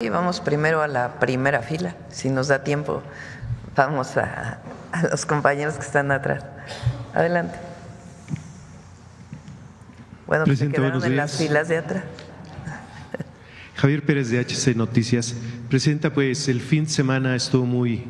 y vamos primero a la primera fila. Si nos da tiempo, vamos a los compañeros que están atrás. Adelante. Bueno, pues se quedaron en las filas de atrás. Javier Pérez de HC Noticias. Presidenta, pues el fin de semana estuvo muy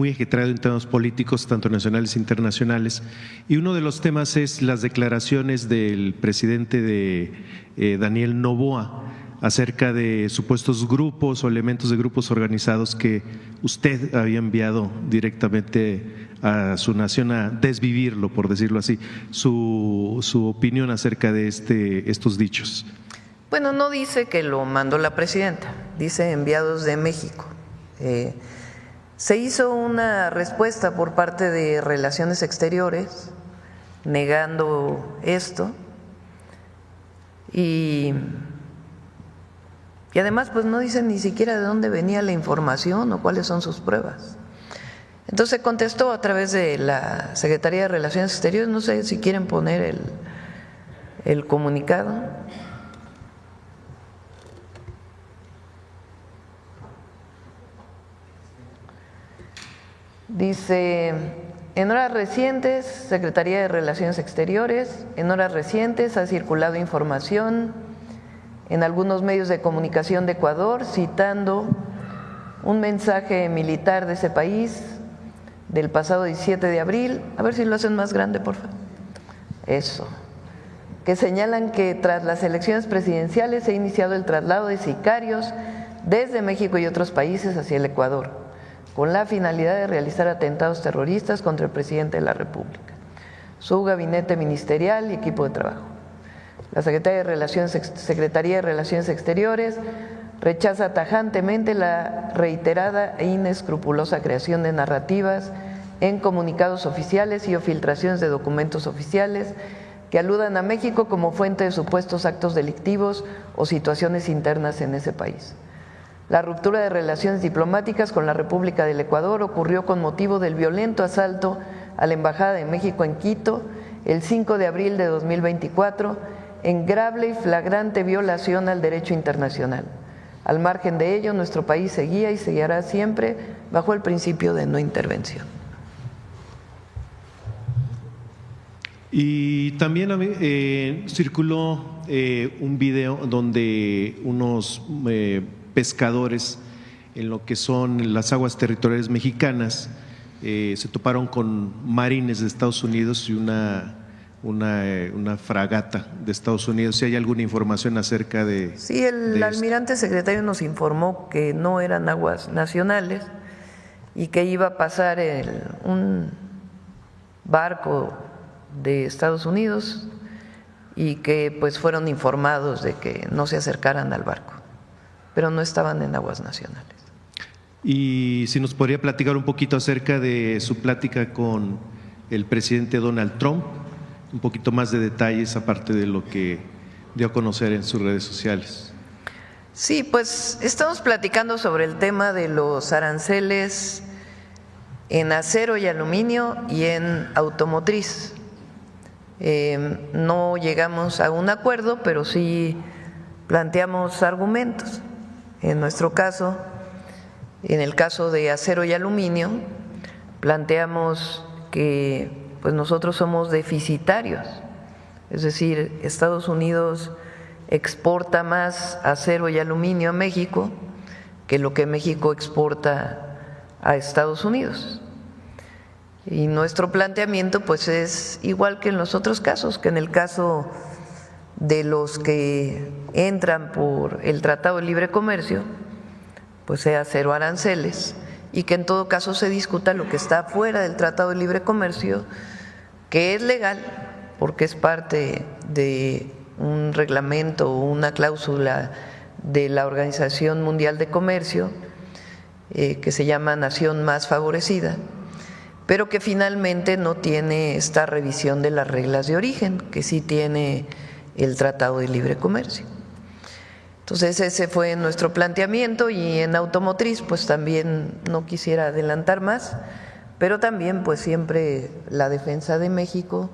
ajetreado en temas políticos, tanto nacionales e internacionales, y uno de los temas es las declaraciones del presidente de Daniel Noboa acerca de supuestos grupos o elementos de grupos organizados que usted había enviado directamente a su nación a desvivirlo, por decirlo así. Su opinión acerca de estos dichos. Bueno, no dice que lo mandó la presidenta, dice enviados de México. Se hizo una respuesta por parte de Relaciones Exteriores negando esto y además pues no dicen ni siquiera de dónde venía la información o cuáles son sus pruebas. Entonces contestó a través de la Secretaría de Relaciones Exteriores, no sé si quieren poner el comunicado. Dice, en horas recientes, Secretaría de Relaciones Exteriores, en horas recientes ha circulado información en algunos medios de comunicación de Ecuador citando un mensaje militar de ese país del pasado 17 de abril, a ver si lo hacen más grande, por favor, eso, que señalan que tras las elecciones presidenciales se ha iniciado el traslado de sicarios desde México y otros países hacia el Ecuador, con la finalidad de realizar atentados terroristas contra el presidente de la República, su gabinete ministerial y equipo de trabajo. La Secretaría de Relaciones Exteriores rechaza tajantemente la reiterada e inescrupulosa creación de narrativas en comunicados oficiales y o filtraciones de documentos oficiales que aludan a México como fuente de supuestos actos delictivos o situaciones internas en ese país. La ruptura de relaciones diplomáticas con la República del Ecuador ocurrió con motivo del violento asalto a la Embajada de México en Quito el 5 de abril de 2024, en grave y flagrante violación al derecho internacional. Al margen de ello, nuestro país seguía y seguirá siempre bajo el principio de no intervención. Y también circuló un video donde unos pescadores en lo que son las aguas territoriales mexicanas se toparon con marines de Estados Unidos y una fragata de Estados Unidos. ¿Si hay alguna información acerca de...? Sí, el almirante secretario nos informó que no eran aguas nacionales y que iba a pasar un barco de Estados Unidos y que pues fueron informados de que no se acercaran al barco, pero no estaban en aguas nacionales. Y si nos podría platicar un poquito acerca de su plática con el presidente Donald Trump, un poquito más de detalles aparte de lo que dio a conocer en sus redes sociales. Sí, pues estamos platicando sobre el tema de los aranceles en acero y aluminio y en automotriz. No llegamos a un acuerdo, pero sí planteamos argumentos. En nuestro caso, en el caso de acero y aluminio, planteamos que pues nosotros somos deficitarios, es decir, Estados Unidos exporta más acero y aluminio a México que lo que México exporta a Estados Unidos. Y nuestro planteamiento pues es igual que en los otros casos, que en el caso de los que entran por el Tratado de Libre Comercio, pues sea cero aranceles, y que en todo caso se discuta lo que está fuera del Tratado de Libre Comercio, que es legal porque es parte de un reglamento o una cláusula de la Organización Mundial de Comercio, que se llama Nación Más Favorecida, pero que finalmente no tiene esta revisión de las reglas de origen, que sí tiene el Tratado de Libre Comercio. Entonces ese fue nuestro planteamiento, y en automotriz pues también no quisiera adelantar más, pero también pues siempre la defensa de México,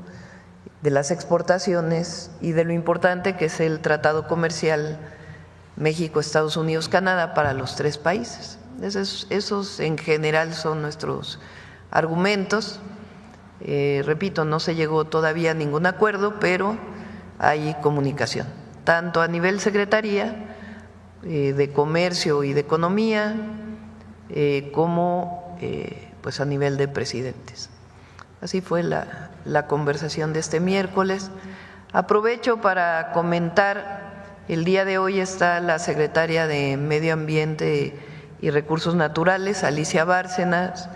de las exportaciones y de lo importante que es el tratado comercial México, Estados Unidos, Canadá para los 3 países. Esos en general son nuestros argumentos. Repito, no se llegó todavía a ningún acuerdo, pero hay comunicación, tanto a nivel Secretaría de Comercio y de Economía, como pues a nivel de presidentes. Así fue la conversación de este miércoles. Aprovecho para comentar, el día de hoy está la secretaria de Medio Ambiente y Recursos Naturales, Alicia Bárcenas,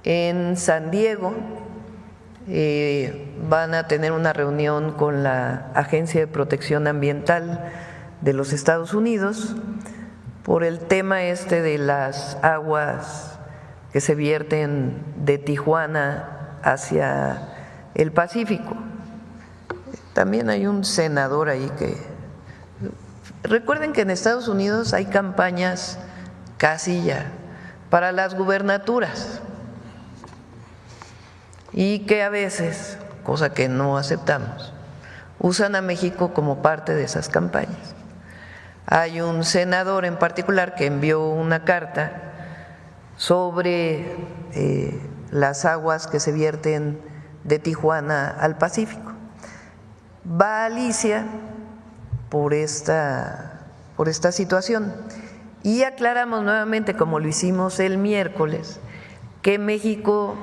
en San Diego. Van a tener una reunión con la Agencia de Protección Ambiental de los Estados Unidos por el tema de las aguas que se vierten de Tijuana hacia el Pacífico. También hay un senador ahí que… Recuerden que en Estados Unidos hay campañas casi ya para las gubernaturas y que a veces, cosa que no aceptamos, usan a México como parte de esas campañas. Hay un senador en particular que envió una carta sobre las aguas que se vierten de Tijuana al Pacífico. Va Alicia por esta situación y aclaramos nuevamente, como lo hicimos el miércoles, que México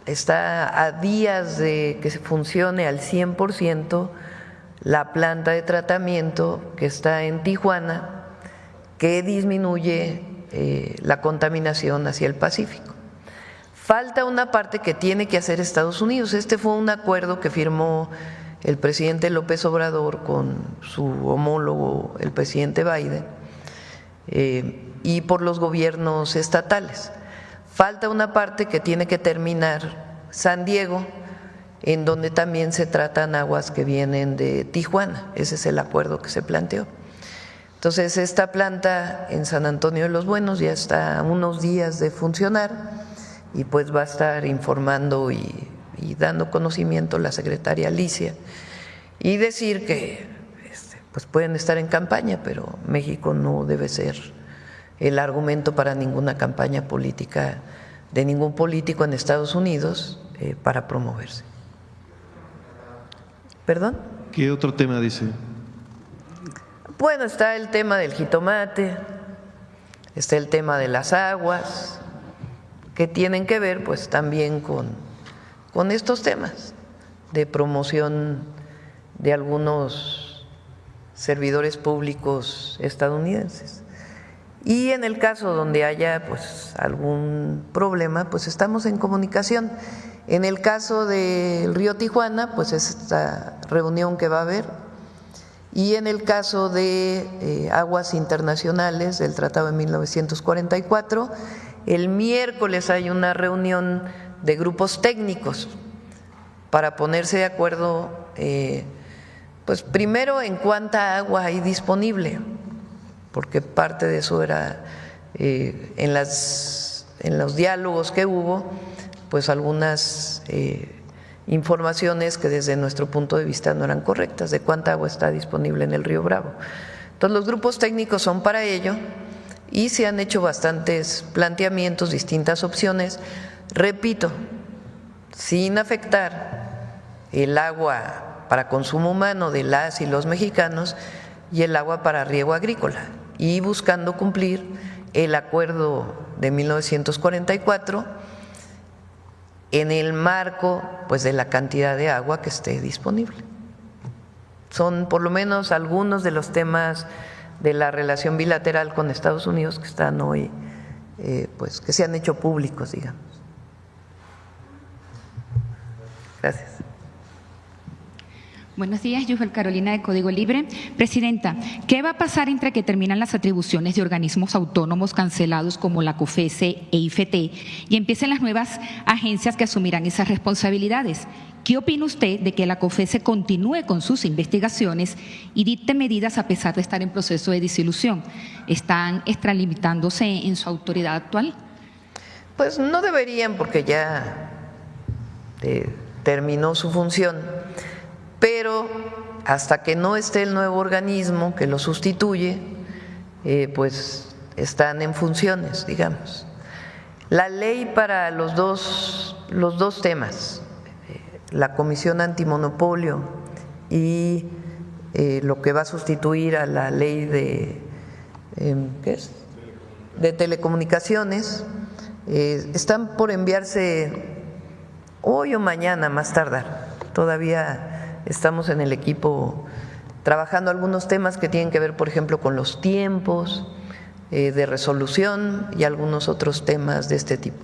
está a días de que funcione al 100% la planta de tratamiento que está en Tijuana, que disminuye la contaminación hacia el Pacífico. Falta una parte que tiene que hacer Estados Unidos. Este fue un acuerdo que firmó el presidente López Obrador con su homólogo, el presidente Biden, y por los gobiernos estatales. Falta una parte que tiene que terminar San Diego, en donde también se tratan aguas que vienen de Tijuana. Ese es el acuerdo que se planteó. Entonces, esta planta en San Antonio de los Buenos ya está a unos días de funcionar y pues va a estar informando y dando conocimiento la secretaria Alicia y decir que pues pueden estar en campaña, pero México no debe ser el argumento para ninguna campaña política de ningún político en Estados Unidos para promoverse. ¿Perdón? ¿Qué otro tema dice? Bueno, está el tema del jitomate, está el tema de las aguas, que tienen que ver pues también con estos temas de promoción de algunos servidores públicos estadounidenses. Y en el caso donde haya pues algún problema, pues estamos en comunicación. En el caso del río Tijuana, pues esta reunión que va a haber, y en el caso de aguas internacionales del Tratado de 1944, el miércoles hay una reunión de grupos técnicos para ponerse de acuerdo, pues primero en cuánta agua hay disponible, porque parte de eso era en los diálogos que hubo, pues algunas informaciones que desde nuestro punto de vista no eran correctas, de cuánta agua está disponible en el río Bravo. Entonces los grupos técnicos son para ello y se han hecho bastantes planteamientos, distintas opciones, repito, sin afectar el agua para consumo humano de las y los mexicanos y el agua para riego agrícola, y buscando cumplir el acuerdo de 1944 en el marco pues de la cantidad de agua que esté disponible. Son por lo menos algunos de los temas de la relación bilateral con Estados Unidos que están hoy, pues que se han hecho públicos, digamos. Gracias. Buenos días, Yusbel Carolina de Código Libre. Presidenta, ¿qué va a pasar entre que terminan las atribuciones de organismos autónomos cancelados como la COFECE e IFT y empiecen las nuevas agencias que asumirán esas responsabilidades? ¿Qué opina usted de que la COFECE continúe con sus investigaciones y dicte medidas a pesar de estar en proceso de disolución? ¿Están extralimitándose en su autoridad actual? Pues no deberían, porque ya terminó su función. Pero hasta que no esté el nuevo organismo que lo sustituye, pues están en funciones, digamos. La ley para los dos temas, la Comisión Antimonopolio y lo que va a sustituir a la ley de telecomunicaciones, están por enviarse hoy o mañana más tardar. Todavía estamos en el equipo trabajando algunos temas que tienen que ver, por ejemplo, con los tiempos de resolución y algunos otros temas de este tipo.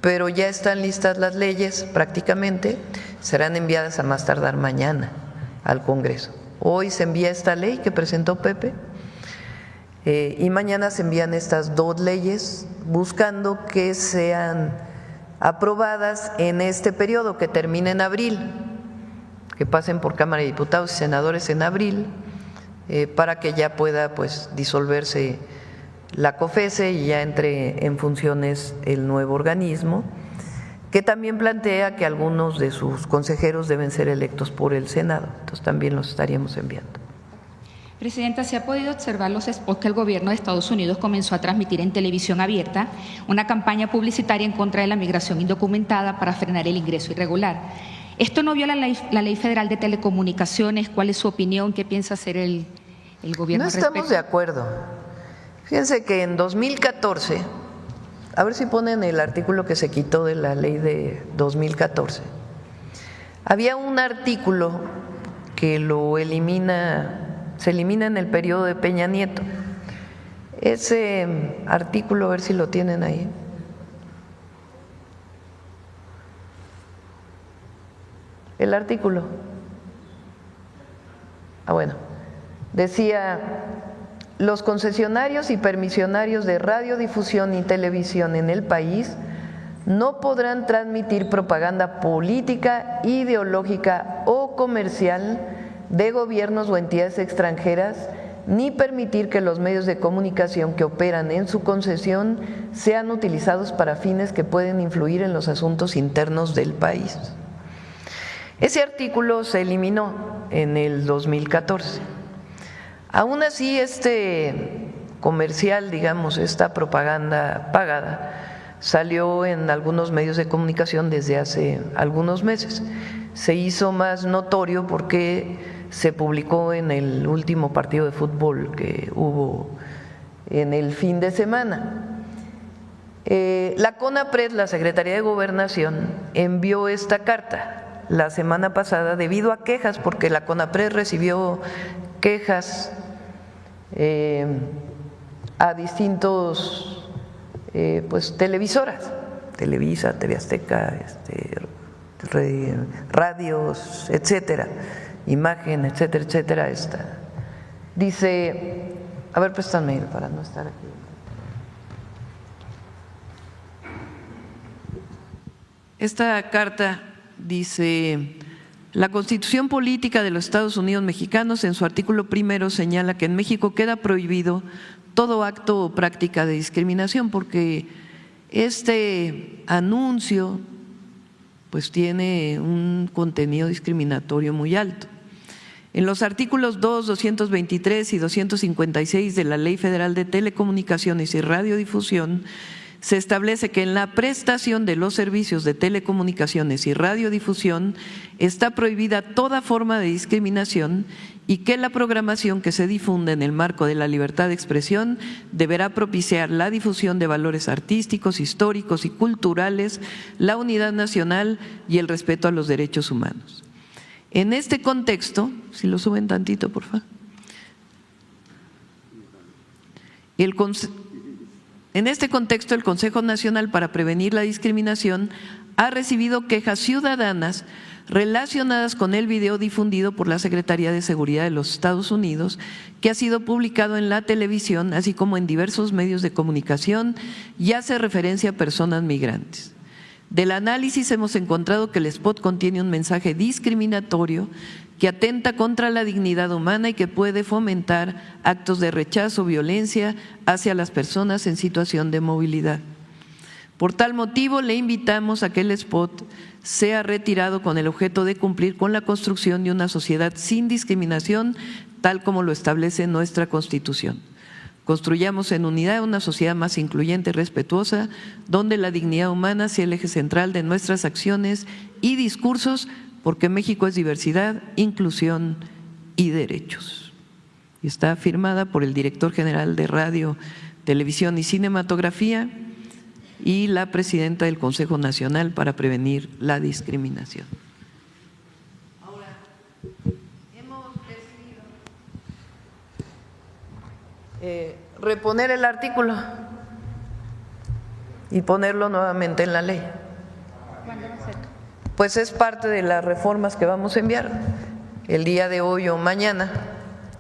Pero ya están listas las leyes prácticamente, serán enviadas a más tardar mañana al Congreso. Hoy se envía esta ley que presentó Pepe y mañana se envían estas dos leyes buscando que sean aprobadas en este periodo que termina en abril, que pasen por Cámara de Diputados y Senadores en abril, para que ya pueda pues disolverse la COFESE y ya entre en funciones el nuevo organismo, que también plantea que algunos de sus consejeros deben ser electos por el Senado. Entonces también los estaríamos enviando. Presidenta, se ha podido observar los spots que el gobierno de Estados Unidos comenzó a transmitir en televisión abierta, una campaña publicitaria en contra de la migración indocumentada para frenar el ingreso irregular. ¿Esto no viola la ley federal de telecomunicaciones? ¿Cuál es su opinión? ¿Qué piensa hacer el gobierno? No estamos de acuerdo. Fíjense que en 2014, a ver si ponen el artículo que se quitó de la ley de 2014, había un artículo que se elimina en el periodo de Peña Nieto. Ese artículo, a ver si lo tienen ahí. El artículo. Bueno, decía: los concesionarios y permisionarios de radiodifusión y televisión en el país no podrán transmitir propaganda política, ideológica o comercial de gobiernos o entidades extranjeras, ni permitir que los medios de comunicación que operan en su concesión sean utilizados para fines que pueden influir en los asuntos internos del país. Ese artículo se eliminó en el 2014. Aún así, este comercial, digamos, esta propaganda pagada, salió en algunos medios de comunicación desde hace algunos meses. Se hizo más notorio porque se publicó en el último partido de fútbol que hubo en el fin de semana. La CONAPRED, la Secretaría de Gobernación, envió esta carta la semana pasada debido a quejas, porque la CONAPRED recibió quejas a distintos pues televisoras, Televisa, TV Azteca, radios, etcétera, Imagen, etcétera, etcétera. Dice, a ver, préstame para no estar aquí. Esta carta dice: la Constitución Política de los Estados Unidos Mexicanos, en su artículo primero, señala que en México queda prohibido todo acto o práctica de discriminación, porque este anuncio pues tiene un contenido discriminatorio muy alto. En los artículos 2, 223 y 256 de la Ley Federal de Telecomunicaciones y Radiodifusión se establece que en la prestación de los servicios de telecomunicaciones y radiodifusión está prohibida toda forma de discriminación y que la programación que se difunda en el marco de la libertad de expresión deberá propiciar la difusión de valores artísticos, históricos y culturales, la unidad nacional y el respeto a los derechos humanos. En este contexto, si lo suben tantito, por favor. En este contexto, el Consejo Nacional para Prevenir la Discriminación ha recibido quejas ciudadanas relacionadas con el video difundido por la Secretaría de Seguridad de los Estados Unidos, que ha sido publicado en la televisión, así como en diversos medios de comunicación, y hace referencia a personas migrantes. Del análisis hemos encontrado que el spot contiene un mensaje discriminatorio que atenta contra la dignidad humana y que puede fomentar actos de rechazo o violencia hacia las personas en situación de movilidad. Por tal motivo, le invitamos a que el spot sea retirado con el objeto de cumplir con la construcción de una sociedad sin discriminación, tal como lo establece nuestra Constitución. Construyamos en unidad una sociedad más incluyente y respetuosa, donde la dignidad humana sea el eje central de nuestras acciones y discursos, porque México es diversidad, inclusión y derechos. Y está firmada por el director general de Radio, Televisión y Cinematografía y la presidenta del Consejo Nacional para Prevenir la Discriminación. Ahora, hemos decidido reponer el artículo y ponerlo nuevamente en la ley. ¿Cuándo va a ser? Pues es parte de las reformas que vamos a enviar. El día de hoy o mañana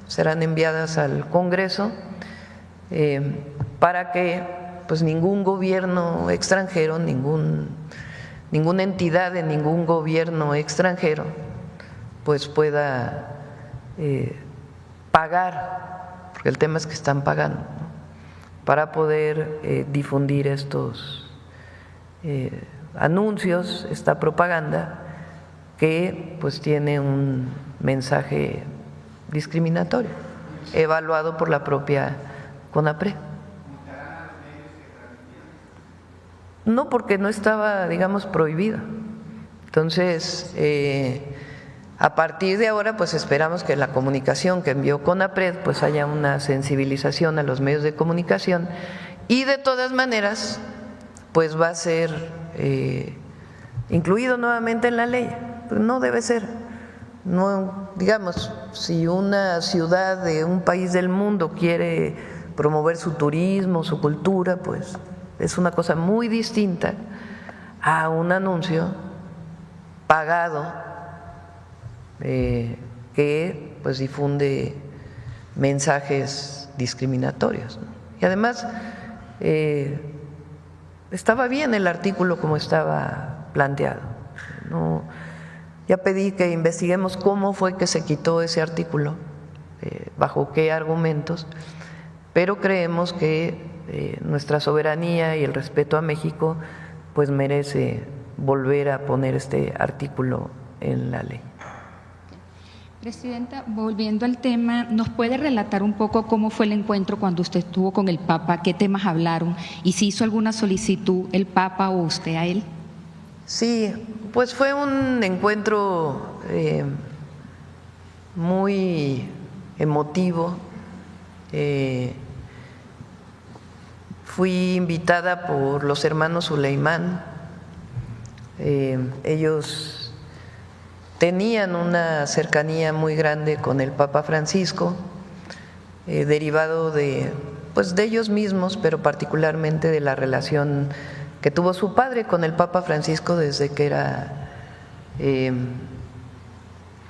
serán enviadas al Congreso para que pues ningún gobierno extranjero, ninguna entidad de ningún gobierno extranjero pues pueda pagar, porque el tema es que están pagando, ¿no?, para poder difundir estos anuncios, esta propaganda que pues tiene un mensaje discriminatorio, evaluado por la propia CONAPRED. No, porque no estaba, digamos, prohibido. Entonces, a partir de ahora, pues esperamos que la comunicación que envió CONAPRED, pues haya una sensibilización a los medios de comunicación y de todas maneras, pues va a ser incluido nuevamente en la ley. No debe ser. No, digamos, si una ciudad de un país del mundo quiere promover su turismo, su cultura, pues es una cosa muy distinta a un anuncio pagado que pues difunde mensajes discriminatorios, ¿no? Y además estaba bien el artículo como estaba planteado. No, ya pedí que investiguemos cómo fue que se quitó ese artículo, bajo qué argumentos, pero creemos que nuestra soberanía y el respeto a México pues merece volver a poner este artículo en la ley. Presidenta, volviendo al tema, ¿nos puede relatar un poco cómo fue el encuentro cuando usted estuvo con el Papa? ¿Qué temas hablaron? ¿Y si hizo alguna solicitud el Papa o usted a él? Sí, pues fue un encuentro muy emotivo. Fui invitada por los hermanos Suleimán. Ellos tenían una cercanía muy grande con el Papa Francisco, derivado de ellos mismos, pero particularmente de la relación que tuvo su padre con el Papa Francisco desde que era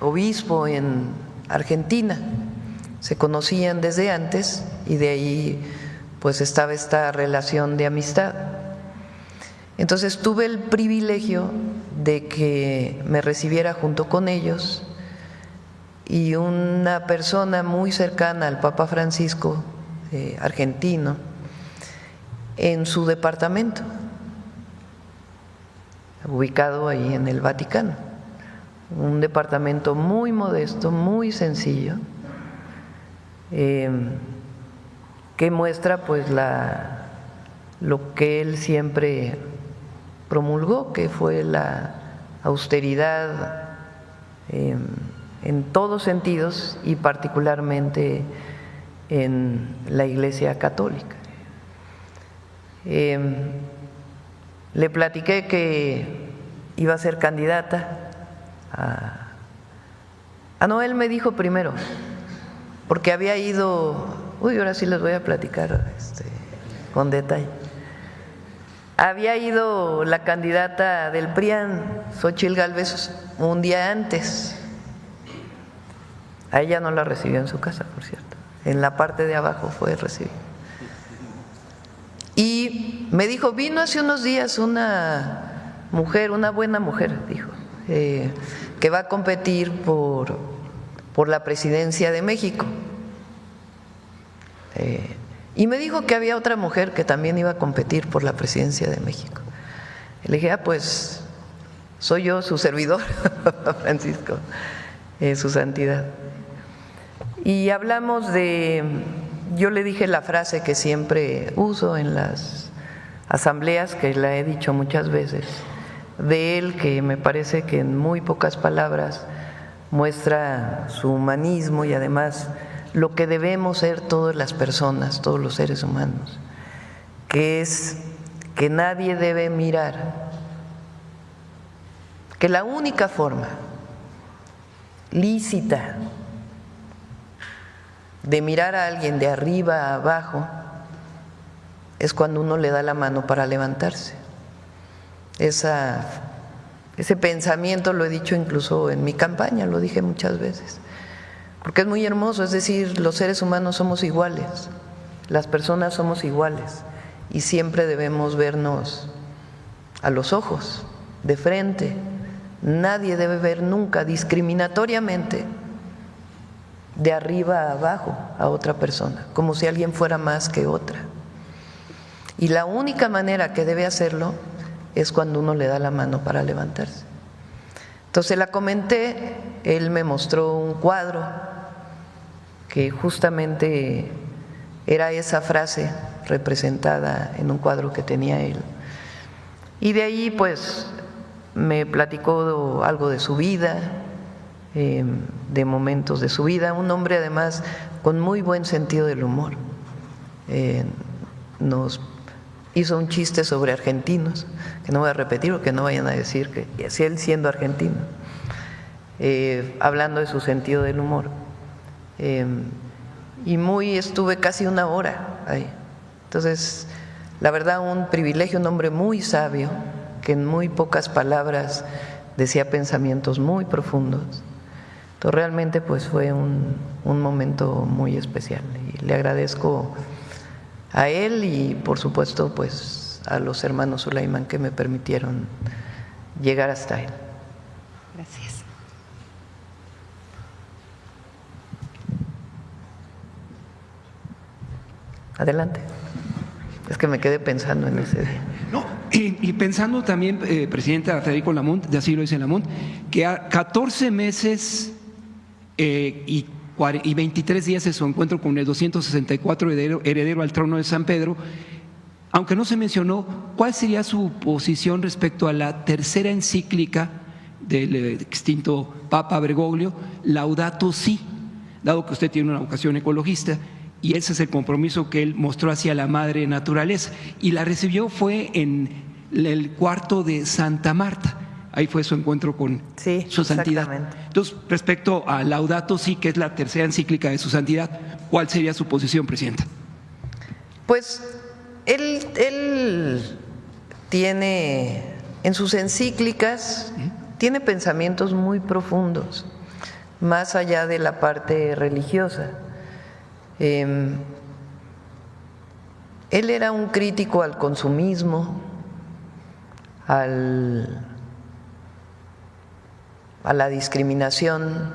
obispo en Argentina. Se conocían desde antes y de ahí pues estaba esta relación de amistad. Entonces tuve el privilegio de que me recibiera junto con ellos y una persona muy cercana al Papa Francisco, argentino, en su departamento, ubicado ahí en el Vaticano. Un departamento muy modesto, muy sencillo, que muestra pues lo que él siempre promulgó, que fue la austeridad en todos sentidos y particularmente en la Iglesia Católica. Le platiqué que iba a ser candidata no, él me dijo primero, porque había ido, ahora sí les voy a platicar con detalle. Había ido la candidata del PRIAN, Xóchitl Gálvez, un día antes. A ella no la recibió en su casa, por cierto. En la parte de abajo fue recibida. Y me dijo, vino hace unos días una mujer, una buena mujer, dijo, que va a competir por la presidencia de México. Y me dijo que había otra mujer que también iba a competir por la presidencia de México. Y le dije, pues soy yo, su servidor, Francisco, su santidad. Y hablamos de yo le dije la frase que siempre uso en las asambleas, que la he dicho muchas veces, de él, que me parece que en muy pocas palabras muestra su humanismo y además lo que debemos ser todas las personas, todos los seres humanos, que es que nadie debe mirar, que la única forma lícita de mirar a alguien de arriba a abajo es cuando uno le da la mano para levantarse. Ese pensamiento lo he dicho incluso en mi campaña, lo dije muchas veces, porque es muy hermoso, es decir, los seres humanos somos iguales, las personas somos iguales y siempre debemos vernos a los ojos, de frente. Nadie debe ver nunca discriminatoriamente de arriba a abajo a otra persona, como si alguien fuera más que otra. Y la única manera que debe hacerlo es cuando uno le da la mano para levantarse. Entonces la comenté, él me mostró un cuadro que justamente era esa frase representada en un cuadro que tenía él. Y de ahí pues me platicó algo de su vida, de momentos de su vida, un hombre además con muy buen sentido del humor. Nos hizo un chiste sobre argentinos, que no voy a repetir porque no vayan a decir que es él siendo argentino, hablando de su sentido del humor. Y estuve casi una hora ahí. Entonces, la verdad, un privilegio, un hombre muy sabio, que en muy pocas palabras decía pensamientos muy profundos. Entonces, realmente pues fue un momento muy especial y le agradezco a él y por supuesto pues a los hermanos Sulaimán que me permitieron llegar hasta él. Gracias. Adelante. Es que me quedé pensando en ese día. No, y pensando también, Presidenta Federico Lamont, de así lo dice Lamont, que a 14 meses y 23 días de su encuentro con el 264 heredero al trono de San Pedro, aunque no se mencionó, ¿cuál sería su posición respecto a la tercera encíclica del extinto Papa Bergoglio, Laudato Si, dado que usted tiene una vocación ecologista? Y ese es el compromiso que él mostró hacia la madre naturaleza. Y la recibió fue en el cuarto de Santa Marta. Ahí fue su encuentro con su santidad. Entonces, respecto a Laudato Si, que es la tercera encíclica de su santidad, ¿cuál sería su posición, Presidenta? Pues él tiene, en sus encíclicas, tiene pensamientos muy profundos, más allá de la parte religiosa. Él era un crítico al consumismo, a la discriminación,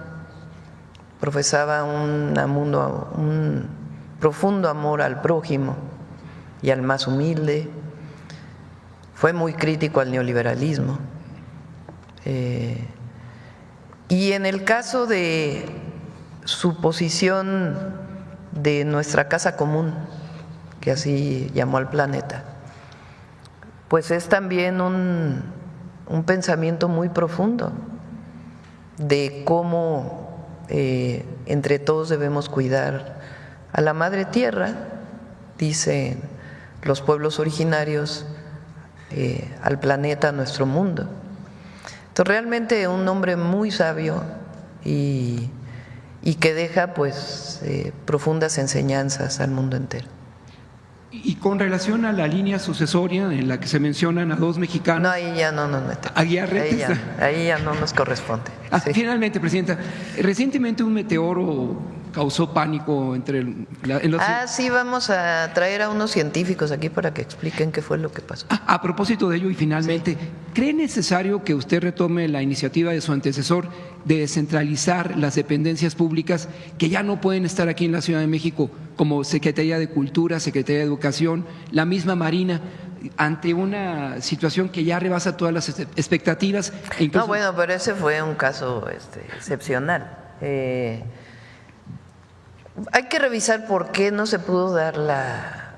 profesaba un profundo amor al prójimo y al más humilde, fue muy crítico al neoliberalismo. Y en el caso de su posición de nuestra casa común, que así llamó al planeta, pues es también un pensamiento muy profundo de cómo entre todos debemos cuidar a la madre tierra, dicen los pueblos originarios, al planeta, a nuestro mundo. Entonces realmente un hombre muy sabio y que deja pues profundas enseñanzas al mundo entero. Y con relación a la línea sucesoria en la que se mencionan a dos mexicanos… No, ahí ya no nos metemos. Ahí ya no nos corresponde. Sí. Finalmente, Presidenta, recientemente un meteoro causó pánico entre los… Sí, vamos a traer a unos científicos aquí para que expliquen qué fue lo que pasó. A propósito de ello, y finalmente, sí, ¿cree necesario que usted retome la iniciativa de su antecesor de descentralizar las dependencias públicas que ya no pueden estar aquí en la Ciudad de México, como Secretaría de Cultura, Secretaría de Educación, la misma Marina, ante una situación que ya rebasa todas las expectativas? No, bueno, pero ese fue un caso excepcional. Hay que revisar por qué no se pudo dar la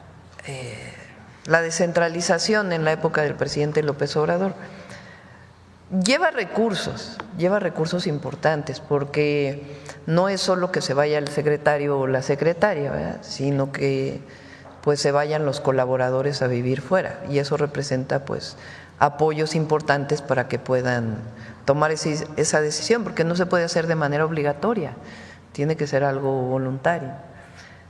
descentralización en la época del presidente López Obrador. Lleva recursos importantes, porque no es solo que se vaya el secretario o la secretaria, ¿verdad?, sino que pues se vayan los colaboradores a vivir fuera, y eso representa pues apoyos importantes para que puedan tomar esa decisión, porque no se puede hacer de manera obligatoria, tiene que ser algo voluntario.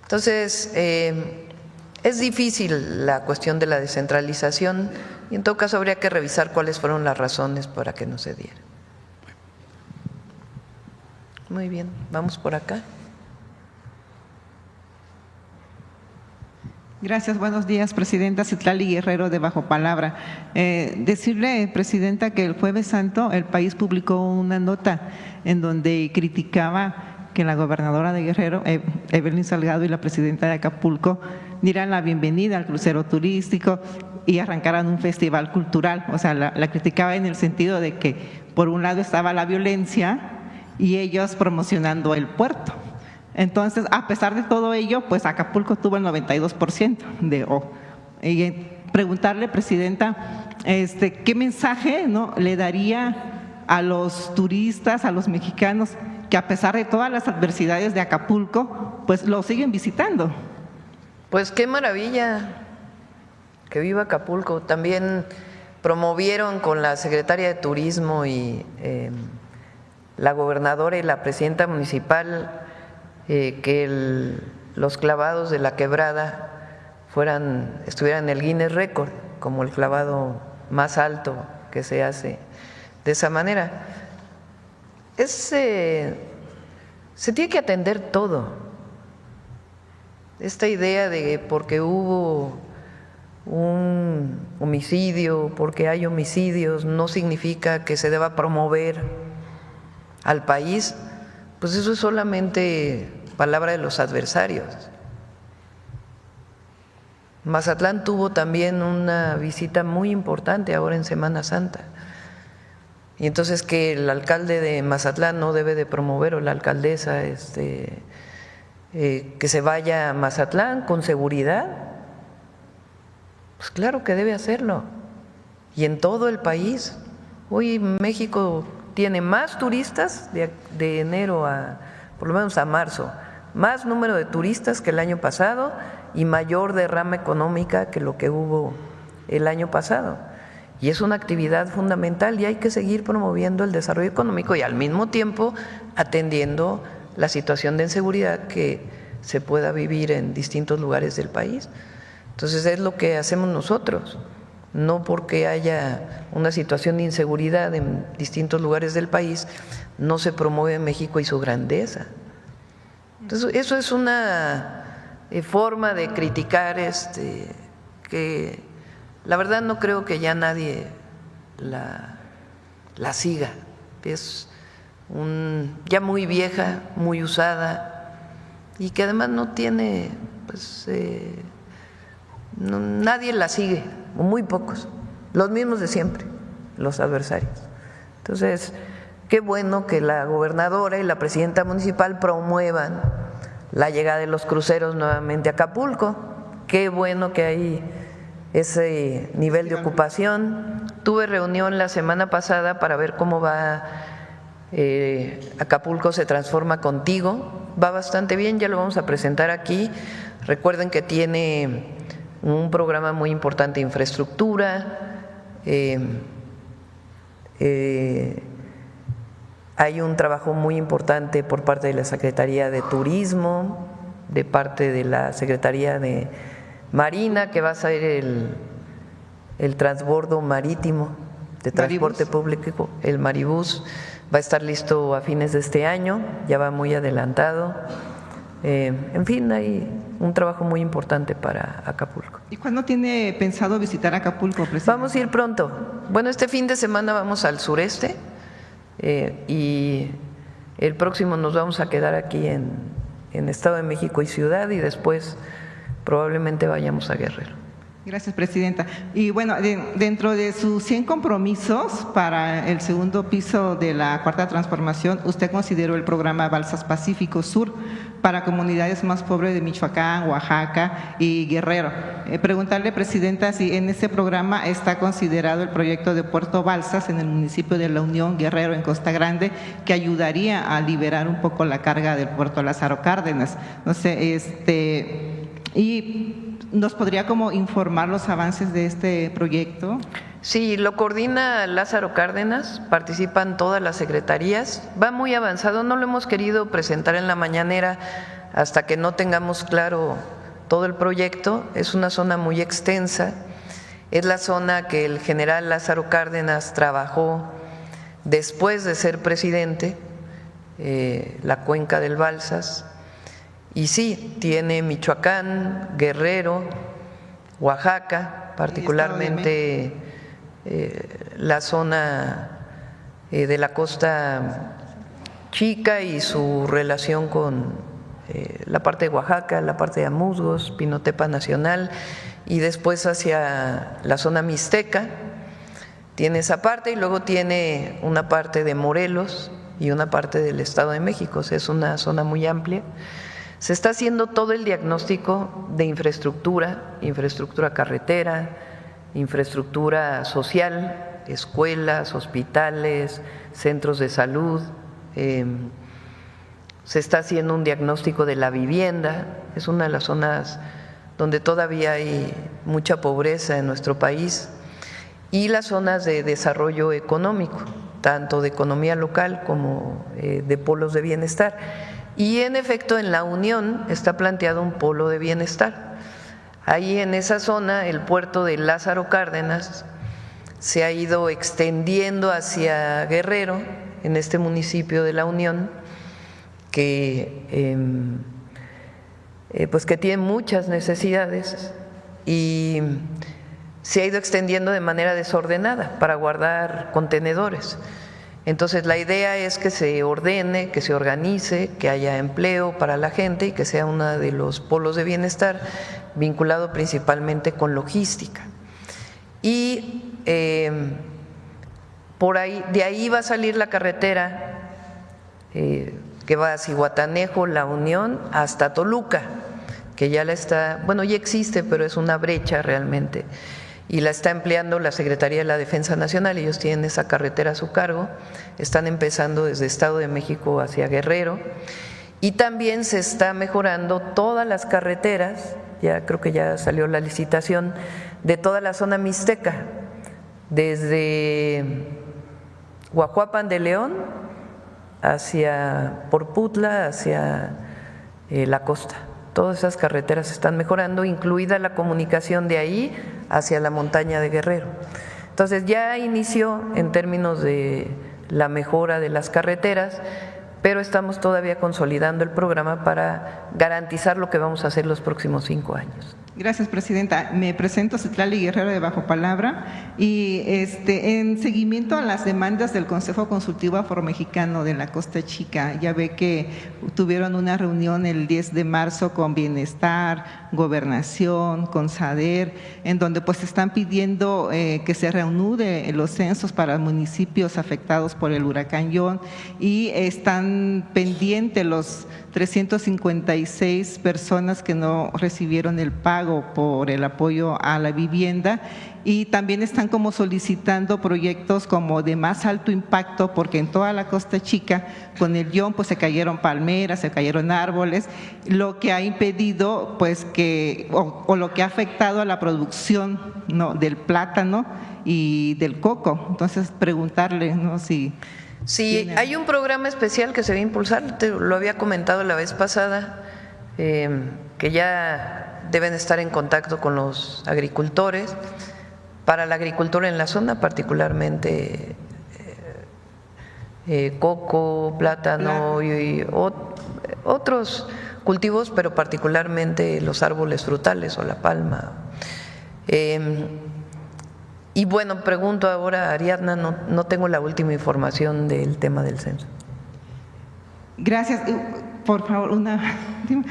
Entonces, es difícil la cuestión de la descentralización, y en todo caso habría que revisar cuáles fueron las razones para que no se diera. Muy bien, vamos por acá. Gracias, buenos días, Presidenta. Citlali Guerrero, de Bajo Palabra. Decirle, Presidenta, que el Jueves Santo el país publicó una nota en donde criticaba que la gobernadora de Guerrero, Evelyn Salgado, y la presidenta de Acapulco dieran la bienvenida al crucero turístico y arrancaran un festival cultural. O sea, la criticaba en el sentido de que por un lado estaba la violencia y ellos promocionando el puerto. Entonces, a pesar de todo ello, pues Acapulco tuvo el 92% de O. Y preguntarle, Presidenta, ¿qué mensaje, no, le daría a los turistas, a los mexicanos, que a pesar de todas las adversidades de Acapulco, pues lo siguen visitando? Pues qué maravilla, que viva Acapulco. También promovieron con la secretaria de Turismo y la gobernadora y la presidenta municipal que los clavados de la quebrada estuvieran en el Guinness Record como el clavado más alto que se hace de esa manera. Se tiene que atender todo. Esta idea de porque hubo un homicidio, porque hay homicidios, no significa que se deba promover al país, pues eso es solamente palabra de los adversarios. Mazatlán tuvo también una visita muy importante ahora en Semana Santa. Y entonces que el alcalde de Mazatlán no debe de promover, o la alcaldesa, que se vaya a Mazatlán con seguridad, pues claro que debe hacerlo. Y en todo el país. Hoy México tiene más turistas de enero por lo menos a marzo, más número de turistas que el año pasado y mayor derrama económica que lo que hubo el año pasado. Y es una actividad fundamental y hay que seguir promoviendo el desarrollo económico y al mismo tiempo atendiendo la situación de inseguridad que se pueda vivir en distintos lugares del país. Entonces es lo que hacemos nosotros, no porque haya una situación de inseguridad en distintos lugares del país, no se promueve México y su grandeza. Entonces eso es una forma de criticar que la verdad no creo que ya nadie la siga. Es ya muy vieja, muy usada y que además no tiene, pues nadie la sigue, o muy pocos, los mismos de siempre, los adversarios. Entonces, qué bueno que la gobernadora y la presidenta municipal promuevan la llegada de los cruceros nuevamente a Acapulco. Qué bueno que hay ese nivel de ocupación. Tuve reunión la semana pasada para ver cómo va Acapulco se transforma contigo. Va bastante bien, ya lo vamos a presentar aquí. Recuerden que tiene un programa muy importante de infraestructura. Hay un trabajo muy importante por parte de la Secretaría de Turismo, de parte de la Secretaría de Marina, que va a ser el transbordo marítimo de transporte público, el Maribús, va a estar listo a fines de este año, ya va muy adelantado. En fin, hay un trabajo muy importante para Acapulco. ¿Y cuándo tiene pensado visitar Acapulco, Presidenta? Vamos a ir pronto. Bueno, este fin de semana vamos al sureste y el próximo nos vamos a quedar aquí en Estado de México y Ciudad y después probablemente vayamos a Guerrero. Gracias, presidenta. Y bueno, dentro de sus 100 compromisos para el segundo piso de la Cuarta Transformación, usted consideró el programa Balsas Pacífico Sur para comunidades más pobres de Michoacán, Oaxaca y Guerrero. Preguntarle, presidenta, si en ese programa está considerado el proyecto de Puerto Balsas en el municipio de La Unión, Guerrero, en Costa Grande, que ayudaría a liberar un poco la carga del puerto Lázaro Cárdenas. No sé, y ¿nos podría como informar los avances de este proyecto? Sí, lo coordina Lázaro Cárdenas, participan todas las secretarías, va muy avanzado, no lo hemos querido presentar en la mañanera hasta que no tengamos claro todo el proyecto, es una zona muy extensa, es la zona que el general Lázaro Cárdenas trabajó después de ser presidente, la cuenca del Balsas. Y sí, tiene Michoacán, Guerrero, Oaxaca, particularmente la zona de la Costa Chica y su relación con la parte de Oaxaca, la parte de Amusgos, Pinotepa Nacional y después hacia la zona mixteca. Tiene esa parte y luego tiene una parte de Morelos y una parte del Estado de México, o sea, es una zona muy amplia. Se está haciendo todo el diagnóstico de infraestructura, infraestructura carretera, infraestructura social, escuelas, hospitales, centros de salud. Se está haciendo un diagnóstico de la vivienda, es una de las zonas donde todavía hay mucha pobreza en nuestro país, y las zonas de desarrollo económico, tanto de economía local como de polos de bienestar. Y en efecto en La Unión está planteado un polo de bienestar. Ahí en esa zona el puerto de Lázaro Cárdenas se ha ido extendiendo hacia Guerrero, en este municipio de La Unión, que pues que tiene muchas necesidades y se ha ido extendiendo de manera desordenada para guardar contenedores. Entonces la idea es que se ordene, que se organice, que haya empleo para la gente y que sea uno de los polos de bienestar vinculado principalmente con logística. Y por ahí, de ahí va a salir la carretera que va a Zihuatanejo, La Unión, hasta Toluca, que ya la está, bueno, ya existe, pero es una brecha realmente. Y la está empleando la Secretaría de la Defensa Nacional, ellos tienen esa carretera a su cargo, están empezando desde Estado de México hacia Guerrero, y también se está mejorando todas las carreteras, ya creo que ya salió la licitación, de toda la zona mixteca, desde Huajuapan de León hacia Porputla, hacia la costa. Todas esas carreteras se están mejorando, incluida la comunicación de ahí hacia la montaña de Guerrero. Entonces ya inició en términos de la mejora de las carreteras, pero estamos todavía consolidando el programa para garantizar lo que vamos a hacer los próximos 5 años. Gracias, presidenta. Me presento Citlali Guerrero de Bajo Palabra y en seguimiento a las demandas del Consejo Consultivo Afromexicano de la Costa Chica, ya ve que tuvieron una reunión el 10 de marzo con Bienestar, Gobernación, con SADER, en donde pues están pidiendo que se reanude los censos para municipios afectados por el huracán Ion y están pendientes los 356 personas que no recibieron el pago por el apoyo a la vivienda y también están como solicitando proyectos como de más alto impacto porque en toda la Costa Chica con el Ion pues se cayeron palmeras, se cayeron árboles, lo que ha impedido pues que o lo que ha afectado a la producción del plátano y del coco. Entonces preguntarle, ¿no? si Sí, hay un programa especial que se va a impulsar, te lo había comentado la vez pasada, que ya deben estar en contacto con los agricultores, para la agricultura en la zona, particularmente coco, plátano y otros cultivos, pero particularmente los árboles frutales o la palma. Y bueno, pregunto ahora a Ariadna, no tengo la última información del tema del censo. Gracias. Por favor, última.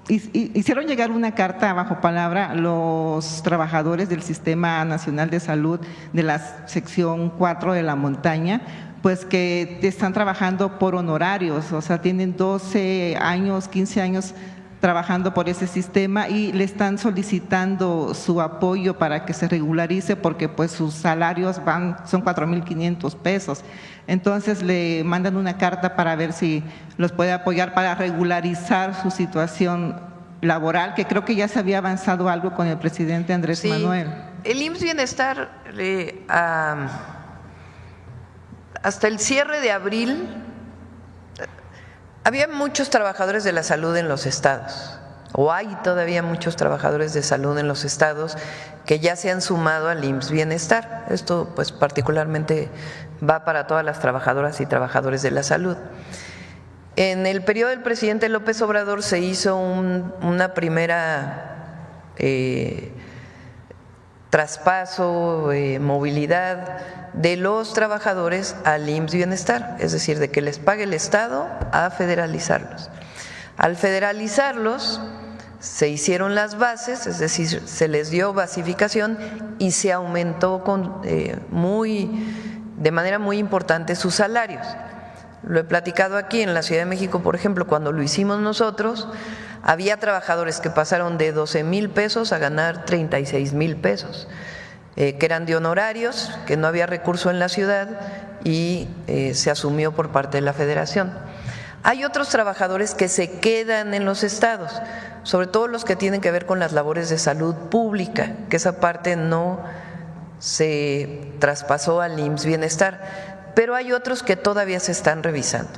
Hicieron llegar una carta bajo palabra los trabajadores del Sistema Nacional de Salud de la sección 4 de la montaña, pues que están trabajando por honorarios, o sea, tienen 12 años, 15 años trabajando por ese sistema y le están solicitando su apoyo para que se regularice porque pues sus salarios son 4,500 pesos. Entonces le mandan una carta para ver si los puede apoyar para regularizar su situación laboral, que creo que ya se había avanzado algo con el presidente Andrés Manuel. El IMSS Bienestar hasta el cierre de abril había muchos trabajadores de la salud en los estados, o hay todavía muchos trabajadores de salud en los estados que ya se han sumado al IMSS Bienestar. Esto pues particularmente va para todas las trabajadoras y trabajadores de la salud. En el periodo del presidente López Obrador se hizo una primera traspaso, movilidad de los trabajadores al IMSS Bienestar, es decir, de que les pague el Estado a federalizarlos. Al federalizarlos se hicieron las bases, es decir, se les dio basificación y se aumentó de manera muy importante sus salarios. Lo he platicado aquí en la Ciudad de México, por ejemplo, cuando lo hicimos nosotros, había trabajadores que pasaron de 12,000 pesos a ganar 36,000 pesos. Que eran de honorarios, que no había recurso en la ciudad y se asumió por parte de la Federación. Hay otros trabajadores que se quedan en los estados, sobre todo los que tienen que ver con las labores de salud pública, que esa parte no se traspasó al IMSS Bienestar, pero hay otros que todavía se están revisando.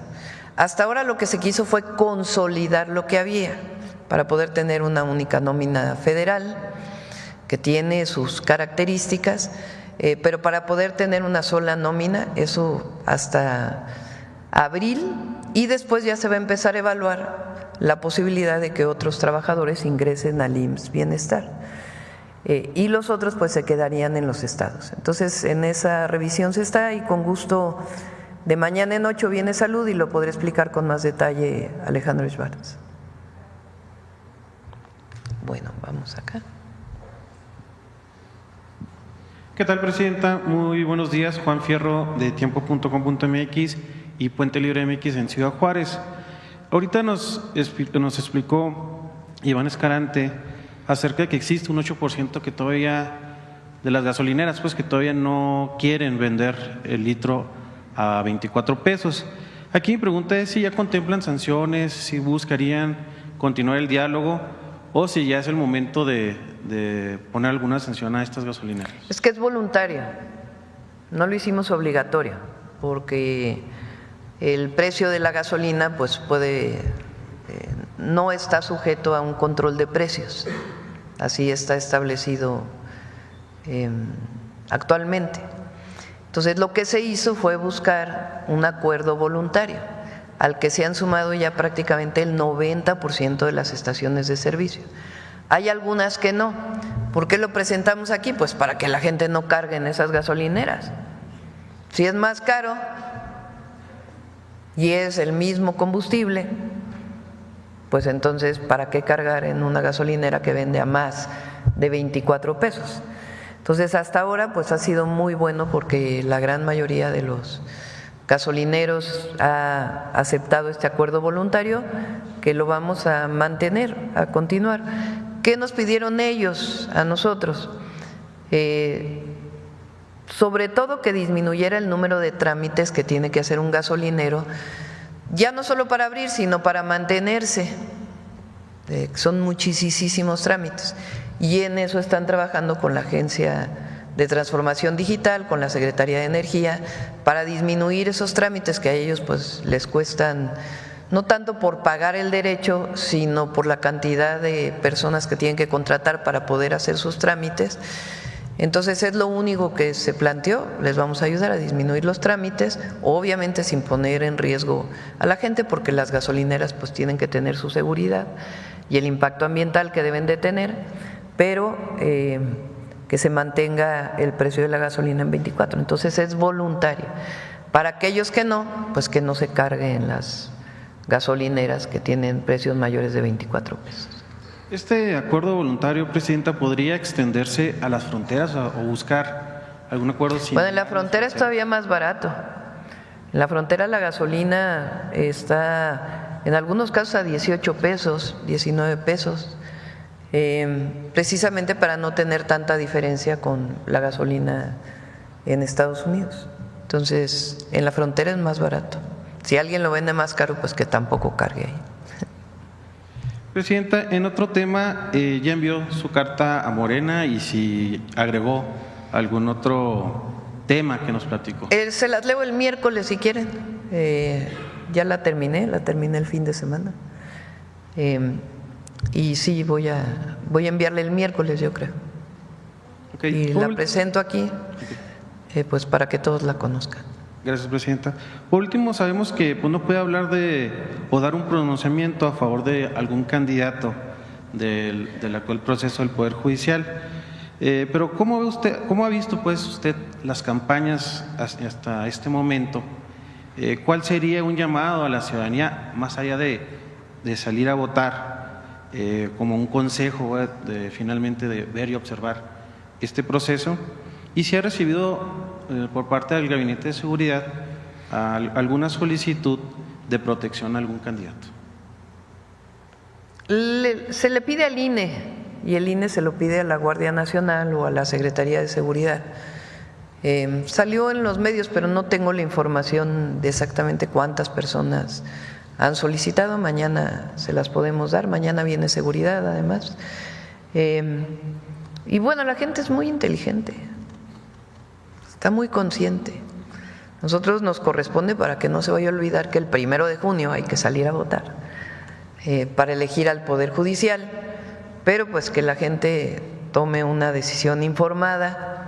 Hasta ahora lo que se quiso fue consolidar lo que había para poder tener una única nómina federal que tiene sus características, pero para poder tener una sola nómina, eso hasta abril, y después ya se va a empezar a evaluar la posibilidad de que otros trabajadores ingresen al IMSS Bienestar y los otros pues se quedarían en los estados. Entonces en esa revisión se está y con gusto de mañana en 8 viene Salud y lo podré explicar con más detalle Alejandro Schwartz. Bueno, vamos acá. ¿Qué tal, Presidenta? Muy buenos días. Juan Fierro, de tiempo.com.mx y Puente Libre MX en Ciudad Juárez. Ahorita nos explicó Iván Escarante acerca de que existe un 8% que todavía, de las gasolineras, pues que todavía no quieren vender el litro a 24 pesos. Aquí mi pregunta es si ya contemplan sanciones, si buscarían continuar el diálogo o si ya es el momento de poner alguna sanción a estas gasolineras. Es que es voluntario, no lo hicimos obligatorio, porque el precio de la gasolina pues no está sujeto a un control de precios, así está establecido actualmente. Entonces lo que se hizo fue buscar un acuerdo voluntario al que se han sumado ya prácticamente el 90% de las estaciones de servicio. Hay algunas que no. ¿Por qué lo presentamos aquí? Pues para que la gente no cargue en esas gasolineras. Si es más caro y es el mismo combustible, pues entonces ¿para qué cargar en una gasolinera que vende a más de 24 pesos? Entonces hasta ahora pues ha sido muy bueno porque la gran mayoría de los gasolineros ha aceptado este acuerdo voluntario que lo vamos a mantener, a continuar. ¿Qué nos pidieron ellos a nosotros? Sobre todo que disminuyera el número de trámites que tiene que hacer un gasolinero, ya no solo para abrir, sino para mantenerse. Son muchísimos trámites y en eso están trabajando con la Agencia de Transformación Digital, con la Secretaría de Energía, para disminuir esos trámites que a ellos pues les cuestan, no tanto por pagar el derecho, sino por la cantidad de personas que tienen que contratar para poder hacer sus trámites. Entonces es lo único que se planteó, les vamos a ayudar a disminuir los trámites, obviamente sin poner en riesgo a la gente, porque las gasolineras pues tienen que tener su seguridad y el impacto ambiental que deben de tener, pero que se mantenga el precio de la gasolina en 24. Entonces es voluntario. Para aquellos que no, pues que no se cargue en las gasolineras que tienen precios mayores de 24 pesos. ¿Este acuerdo voluntario, Presidenta, podría extenderse a las fronteras o buscar algún acuerdo similar? Bueno, en la frontera es todavía más barato. En la frontera la gasolina está en algunos casos a 18 pesos, 19 pesos, precisamente para no tener tanta diferencia con la gasolina en Estados Unidos. Entonces, en la frontera es más barato. Si alguien lo vende más caro, pues que tampoco cargue ahí. Presidenta, en otro tema, ya envió su carta a Morena y si agregó algún otro tema que nos platicó. Se las leo el miércoles si quieren. Ya la terminé el fin de semana. Y sí, voy a enviarle el miércoles, yo creo. Okay. Y la presento aquí, pues para que todos la conozcan. Gracias, Presidenta. Por último, sabemos que no puede hablar o dar un pronunciamiento a favor de algún candidato del actual proceso del Poder Judicial. Pero ¿cómo ha visto pues usted las campañas hasta este momento? ¿Cuál sería un llamado a la ciudadanía, más allá de salir a votar, como un consejo finalmente de ver y observar este proceso? Y si ha recibido por parte del Gabinete de Seguridad alguna solicitud de protección a algún candidato. Se le pide al INE y el INE se lo pide a la Guardia Nacional o a la Secretaría de Seguridad. Salió en los medios, pero no tengo la información de exactamente cuántas personas han solicitado. Mañana se las podemos dar, mañana viene seguridad además. Y bueno, la gente es muy inteligente. Está muy consciente. Nosotros nos corresponde, para que no se vaya a olvidar, que el 1 de junio hay que salir a votar para elegir al Poder Judicial, pero pues que la gente tome una decisión informada.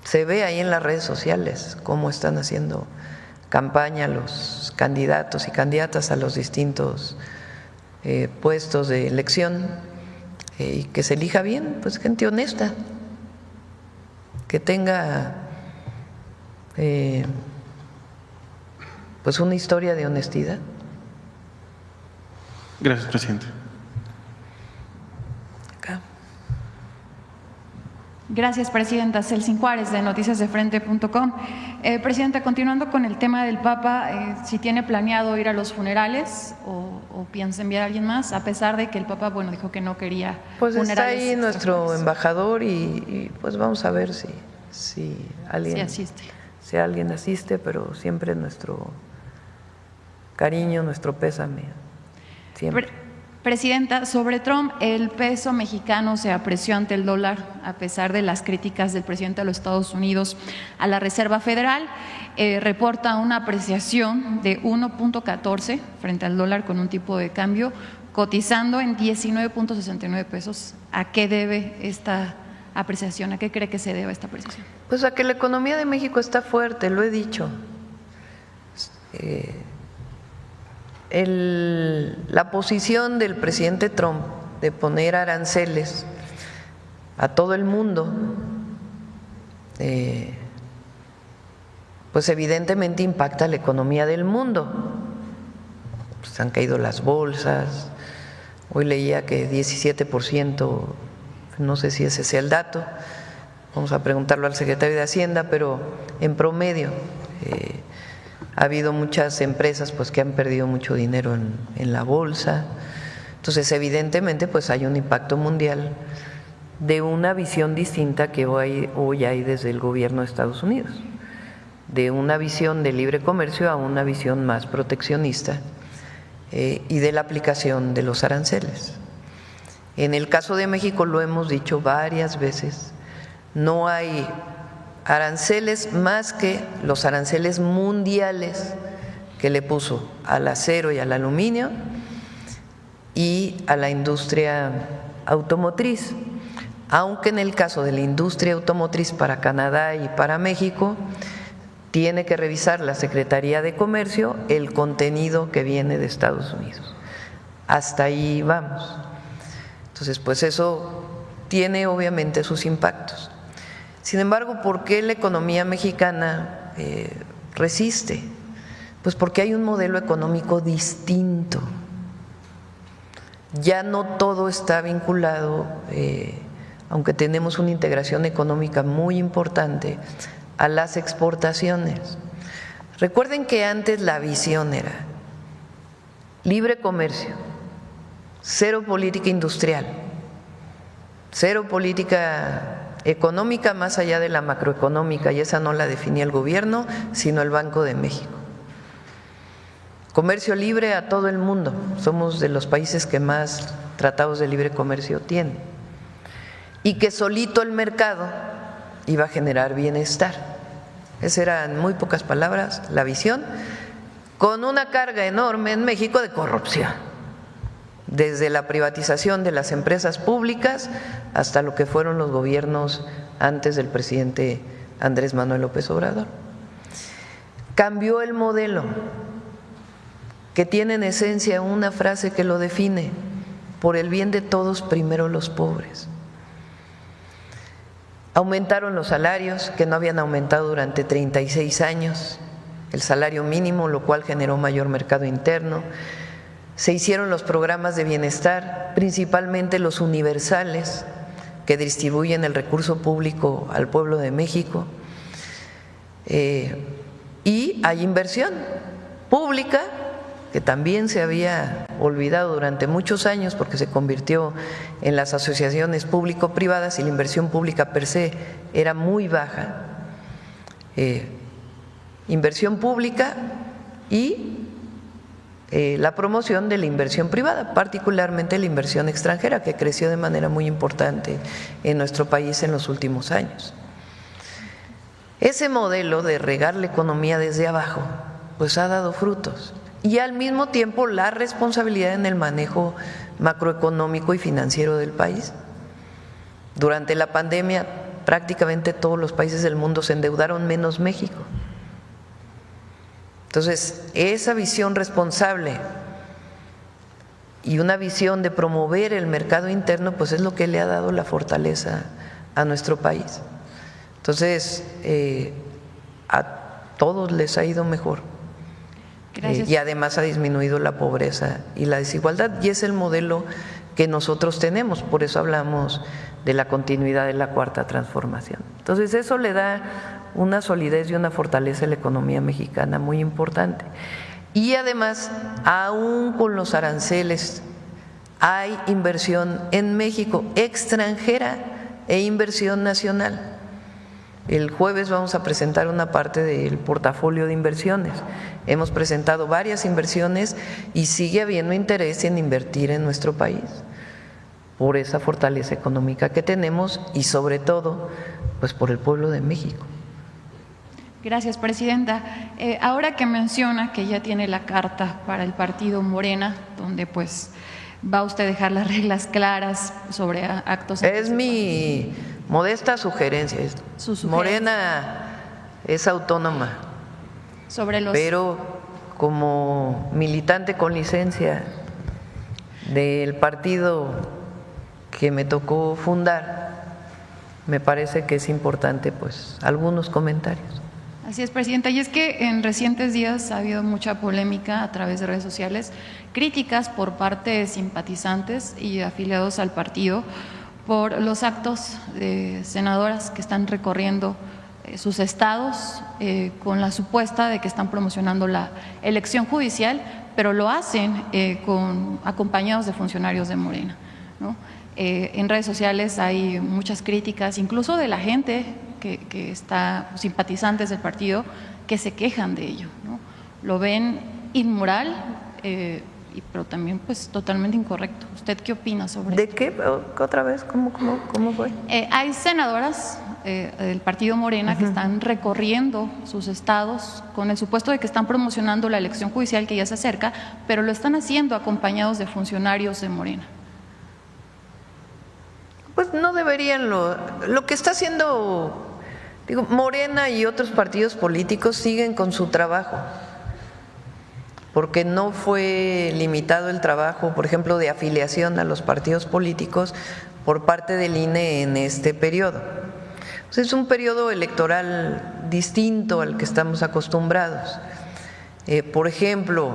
Se ve ahí en las redes sociales cómo están haciendo campaña los candidatos y candidatas a los distintos puestos de elección, y que se elija bien, pues gente honesta, que tenga pues una historia de honestidad. Gracias, Presidente. Acá. Gracias, Presidenta. Celsin Juárez, de noticiasdefrente.com. Presidenta, continuando con el tema del Papa, si tiene planeado ir a los funerales o piensa enviar a alguien más, a pesar de que el Papa, bueno, dijo que no quería pues funerales. Está ahí nuestro embajador y pues vamos a ver si alguien asiste, pero siempre nuestro cariño, nuestro pésame, siempre. Presidenta, sobre Trump, el peso mexicano se apreció ante el dólar a pesar de las críticas del presidente de los Estados Unidos a la Reserva Federal. Reporta una apreciación de 1.14 frente al dólar con un tipo de cambio cotizando en 19.69 pesos. ¿A qué debe esta apreciación? ¿A qué cree que se debe esta apreciación? Pues a que la economía de México está fuerte, lo he dicho. La posición del presidente Trump de poner aranceles a todo el mundo, pues evidentemente impacta la economía del mundo. Pues han caído las bolsas, hoy leía que 17%, no sé si ese sea el dato, vamos a preguntarlo al secretario de Hacienda, pero en promedio ha habido muchas empresas pues que han perdido mucho dinero en la bolsa. Entonces evidentemente pues hay un impacto mundial de una visión distinta que hoy hay desde el gobierno de Estados Unidos, de una visión de libre comercio a una visión más proteccionista y de la aplicación de los aranceles. En el caso de México, lo hemos dicho varias veces, no hay aranceles más que los aranceles mundiales que le puso al acero y al aluminio y a la industria automotriz, aunque en el caso de la industria automotriz para Canadá y para México tiene que revisar la Secretaría de Comercio el contenido que viene de Estados Unidos. Hasta ahí vamos. Entonces, pues eso tiene obviamente sus impactos. Sin embargo, ¿por qué la economía mexicana resiste? Pues porque hay un modelo económico distinto. Ya no todo está vinculado, aunque tenemos una integración económica muy importante, a las exportaciones. Recuerden que antes la visión era libre comercio, cero política industrial, cero política económica más allá de la macroeconómica, y esa no la definía el gobierno, sino el Banco de México. Comercio libre a todo el mundo, somos de los países que más tratados de libre comercio tienen, y que solito el mercado iba a generar bienestar. Esa era, en muy pocas palabras, la visión, con una carga enorme en México de corrupción, desde la privatización de las empresas públicas hasta lo que fueron los gobiernos antes del presidente Andrés Manuel López Obrador. Cambió el modelo, que tiene en esencia una frase que lo define: por el bien de todos, primero los pobres. Aumentaron los salarios, que no habían aumentado durante 36 años, el salario mínimo, lo cual generó mayor mercado interno. Se hicieron los programas de bienestar, principalmente los universales, que distribuyen el recurso público al pueblo de México. Y hay inversión pública, que también se había olvidado durante muchos años porque se convirtió en las asociaciones público-privadas y la inversión pública per se era muy baja. Inversión pública y la promoción de la inversión privada, particularmente la inversión extranjera, que creció de manera muy importante en nuestro país en los últimos años. Ese modelo de regar la economía desde abajo pues ha dado frutos, y al mismo tiempo la responsabilidad en el manejo macroeconómico y financiero del país. Durante la pandemia prácticamente todos los países del mundo se endeudaron menos México. Entonces, esa visión responsable y una visión de promover el mercado interno pues es lo que le ha dado la fortaleza a nuestro país. Entonces, a todos les ha ido mejor. Y además ha disminuido la pobreza y la desigualdad, y es el modelo que nosotros tenemos, por eso hablamos de la continuidad de la cuarta transformación. Entonces eso le da una solidez y una fortaleza a la economía mexicana muy importante. Y además, aún con los aranceles, hay inversión en México extranjera e inversión nacional. El jueves vamos a presentar una parte del portafolio de inversiones. Hemos presentado varias inversiones y sigue habiendo interés en invertir en nuestro país por esa fortaleza económica que tenemos y sobre todo pues por el pueblo de México. Gracias, Presidenta. Ahora que menciona que ya tiene la carta para el partido Morena, donde pues va usted a dejar las reglas claras sobre actos… Es mi modesta sugerencia. Morena es autónoma, pero como militante con licencia del partido que me tocó fundar, me parece que es importante pues algunos comentarios. Así es, Presidenta, y es que en recientes días ha habido mucha polémica a través de redes sociales, críticas por parte de simpatizantes y afiliados al partido por los actos de senadoras que están recorriendo sus estados con la supuesta de que están promocionando la elección judicial, pero lo hacen acompañados de funcionarios de Morena, ¿no? En redes sociales hay muchas críticas, incluso de la gente que está simpatizantes del partido, que se quejan de ello, ¿no? Lo ven inmoral, pero también pues totalmente incorrecto. ¿Usted qué opina sobre ¿De esto? qué? ¿Otra vez? ¿Cómo fue? Hay senadoras del partido Morena que están recorriendo sus estados con el supuesto de que están promocionando la elección judicial que ya se acerca, pero lo están haciendo acompañados de funcionarios de Morena. Pues no deberían, lo que está haciendo, digo, Morena y otros partidos políticos siguen con su trabajo, porque no fue limitado el trabajo, por ejemplo, de afiliación a los partidos políticos por parte del INE en este periodo. Pues es un periodo electoral distinto al que estamos acostumbrados. Por ejemplo,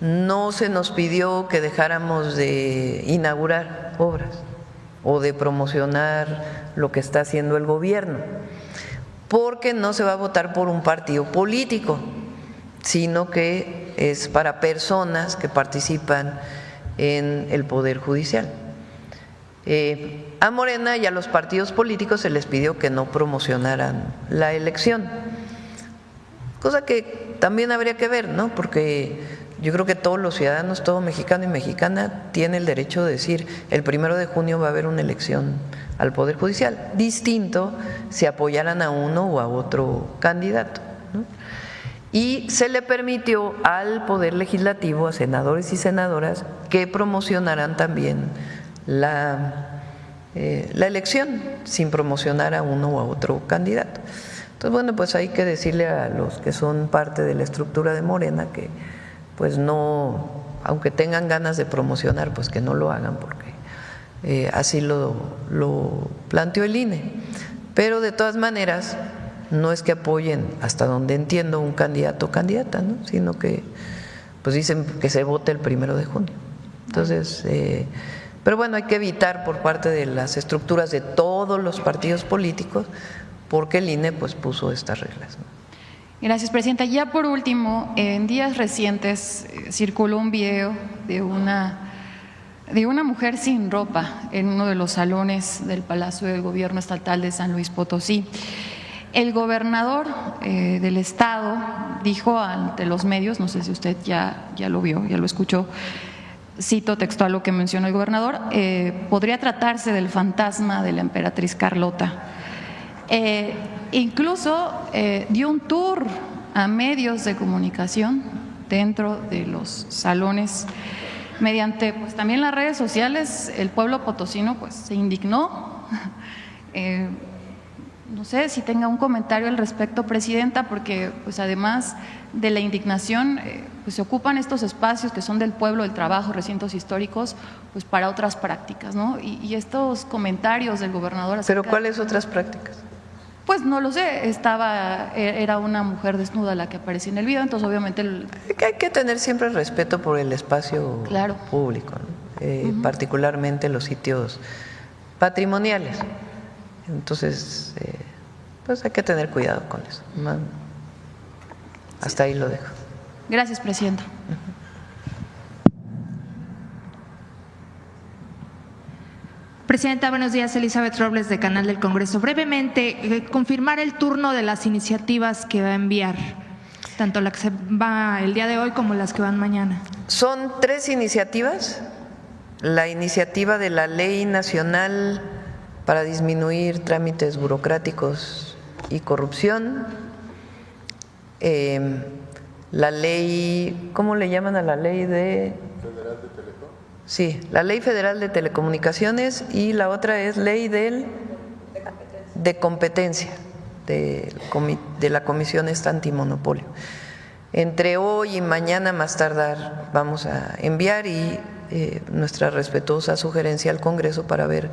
no se nos pidió que dejáramos de inaugurar obras o de promocionar lo que está haciendo el gobierno, porque no se va a votar por un partido político, sino que es para personas que participan en el Poder Judicial. A Morena y a los partidos políticos se les pidió que no promocionaran la elección, cosa que también habría que ver, ¿no? Porque yo creo que todos los ciudadanos, todo mexicano y mexicana tiene el derecho de decir el 1 de junio va a haber una elección al Poder Judicial, distinto si apoyaran a uno o a otro candidato, ¿no? Y se le permitió al Poder Legislativo, a senadores y senadoras, que promocionaran también la elección sin promocionar a uno o a otro candidato. Entonces, bueno, pues hay que decirle a los que son parte de la estructura de Morena que pues no, aunque tengan ganas de promocionar, pues que no lo hagan, porque así lo planteó el INE. Pero de todas maneras, no es que apoyen, hasta donde entiendo, un candidato o candidata, ¿no? Sino que pues dicen que se vote el 1 de junio. Entonces, pero bueno, hay que evitar por parte de las estructuras de todos los partidos políticos, porque el INE pues puso estas reglas, ¿no? Gracias, Presidenta. Ya por último, en días recientes circuló un video de una mujer sin ropa en uno de los salones del Palacio del Gobierno Estatal de San Luis Potosí. El gobernador del estado dijo ante los medios, no sé si usted ya lo vio, ya lo escuchó, cito textual lo que mencionó el gobernador, podría tratarse del fantasma de la emperatriz Carlota. Incluso dio un tour a medios de comunicación dentro de los salones. Mediante pues también las redes sociales, el pueblo potosino pues se indignó. No sé si tenga un comentario al respecto, Presidenta, porque pues además de la indignación, pues se ocupan estos espacios que son del pueblo, del trabajo, recintos históricos, pues para otras prácticas, ¿no? Y estos comentarios del gobernador… ¿Pero cuáles otras prácticas? Pues no lo sé, era una mujer desnuda la que aparecía en el video, entonces obviamente… Hay que tener siempre respeto por el espacio claro. público, ¿no? Particularmente los sitios patrimoniales. Entonces, pues hay que tener cuidado con eso. Hasta ahí lo dejo. Gracias, Presidenta. Presidenta, buenos días. Elizabeth Robles, de Canal del Congreso. Brevemente, confirmar el turno de las iniciativas que va a enviar, tanto la que se va el día de hoy como las que van mañana. Son 3 iniciativas. La iniciativa de la Ley Nacional para disminuir trámites burocráticos y corrupción, la ley, ¿cómo le llaman a la ley de… Federal de Telecom? Sí, la Ley Federal de Telecomunicaciones, y la otra es ley de competencia de la Comisión Antimonopolio. Entre hoy y mañana más tardar vamos a enviar y nuestra respetuosa sugerencia al Congreso para ver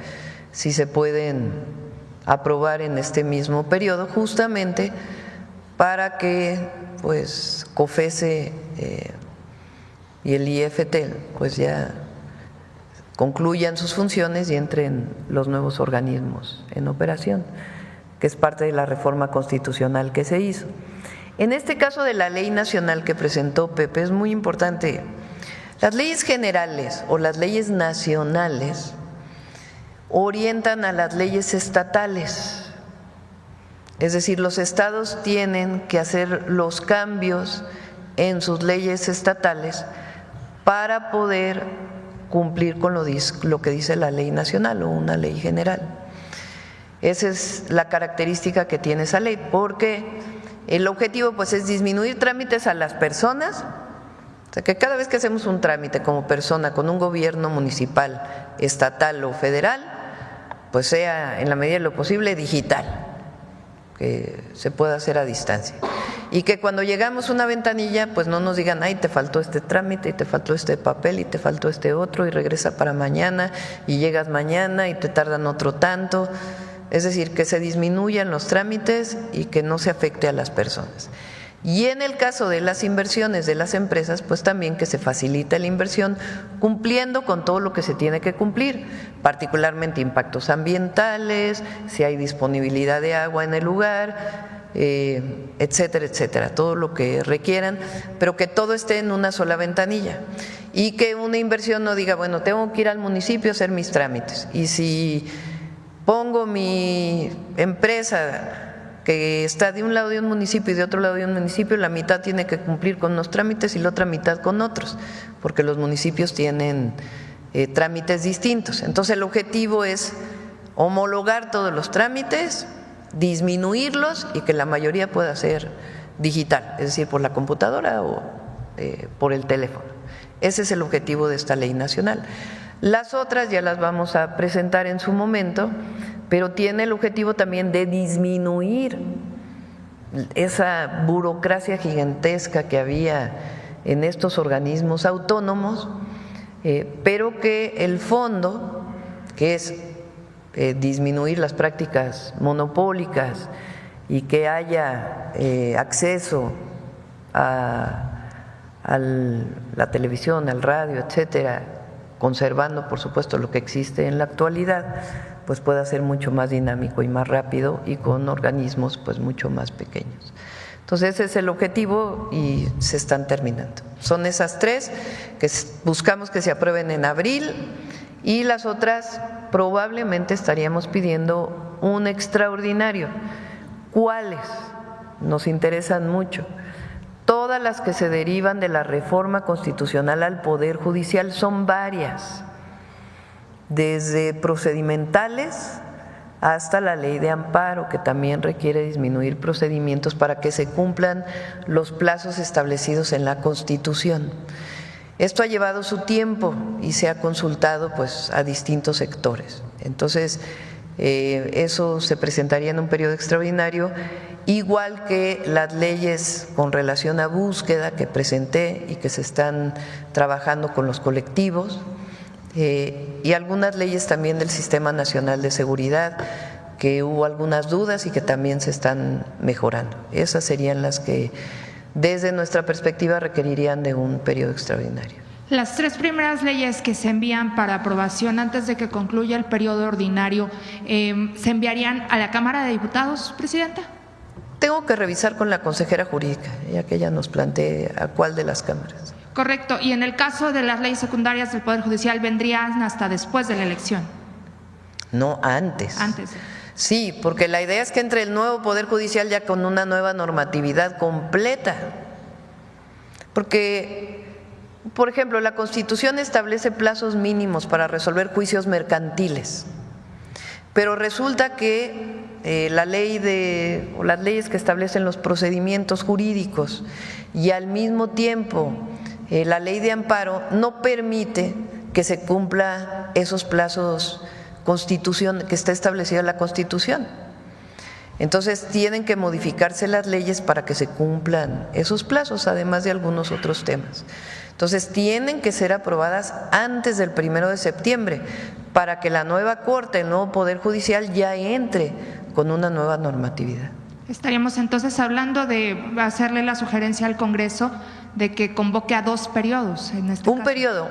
si se pueden aprobar en este mismo periodo, justamente para que pues COFESE y el IFT pues ya concluyan sus funciones y entren los nuevos organismos en operación, que es parte de la reforma constitucional que se hizo. En este caso de la ley nacional que presentó Pepe es muy importante. Las leyes generales o las leyes nacionales orientan a las leyes estatales, es decir, los estados tienen que hacer los cambios en sus leyes estatales para poder cumplir con lo que dice la ley nacional o una ley general. Esa es la característica que tiene esa ley, porque el objetivo pues es disminuir trámites a las personas, o sea que cada vez que hacemos un trámite como persona con un gobierno municipal, estatal o federal, pues sea en la medida de lo posible digital, que se pueda hacer a distancia. Y que cuando llegamos a una ventanilla, pues no nos digan, ay, te faltó este trámite, y te faltó este papel, y te faltó este otro, y regresa para mañana, y llegas mañana, y te tardan otro tanto. Es decir, que se disminuyan los trámites y que no se afecte a las personas. Y en el caso de las inversiones de las empresas, pues también que se facilite la inversión cumpliendo con todo lo que se tiene que cumplir, particularmente impactos ambientales, si hay disponibilidad de agua en el lugar, etcétera, etcétera, todo lo que requieran, pero que todo esté en una sola ventanilla y que una inversión no diga, bueno, tengo que ir al municipio a hacer mis trámites y si pongo mi empresa que está de un lado de un municipio y de otro lado de un municipio, la mitad tiene que cumplir con unos trámites y la otra mitad con otros, porque los municipios tienen trámites distintos. Entonces el objetivo es homologar todos los trámites, disminuirlos y que la mayoría pueda ser digital, es decir, por la computadora o por el teléfono. Ese es el objetivo de esta ley nacional. Las otras ya las vamos a presentar en su momento, pero tiene el objetivo también de disminuir esa burocracia gigantesca que había en estos organismos autónomos, pero que el fondo, que es disminuir las prácticas monopólicas y que haya acceso a la televisión, al radio, etcétera, conservando por supuesto lo que existe en la actualidad, pues pueda ser mucho más dinámico y más rápido y con organismos pues mucho más pequeños. Entonces ese es el objetivo y se están terminando. Son esas tres que buscamos que se aprueben en abril y las otras probablemente estaríamos pidiendo un extraordinario. ¿Cuáles? Nos interesan mucho. Todas las que se derivan de la reforma constitucional al Poder Judicial, son varias, desde procedimentales hasta la ley de amparo, que también requiere disminuir procedimientos para que se cumplan los plazos establecidos en la Constitución. Esto ha llevado su tiempo y se ha consultado pues a distintos sectores. Entonces, eso se presentaría en un periodo extraordinario, igual que las leyes con relación a búsqueda que presenté y que se están trabajando con los colectivos, y algunas leyes también del Sistema Nacional de Seguridad, que hubo algunas dudas y que también se están mejorando. Esas serían las que desde nuestra perspectiva requerirían de un periodo extraordinario. Las tres primeras leyes que se envían para aprobación antes de que concluya el periodo ordinario, ¿se enviarían a la Cámara de Diputados, Presidenta? Tengo que revisar con la consejera jurídica, ya que ella nos plantee a cuál de las cámaras. Correcto. Y en el caso de las leyes secundarias del Poder Judicial, ¿vendrían hasta después de la elección? No, antes. Antes. Sí, porque la idea es que entre el nuevo Poder Judicial ya con una nueva normatividad completa. Porque, por ejemplo, la Constitución establece plazos mínimos para resolver juicios mercantiles, pero resulta que la ley o las leyes que establecen los procedimientos jurídicos y al mismo tiempo la ley de amparo no permite que se cumpla esos plazos que está establecido en la Constitución. Entonces tienen que modificarse las leyes para que se cumplan esos plazos, además de algunos otros temas. Entonces tienen que ser aprobadas antes del 1 de septiembre para que la nueva Corte, el nuevo Poder Judicial ya entre con una nueva normatividad. Estaríamos entonces hablando de hacerle la sugerencia al Congreso de que convoque a 2 periodos en este caso. Un periodo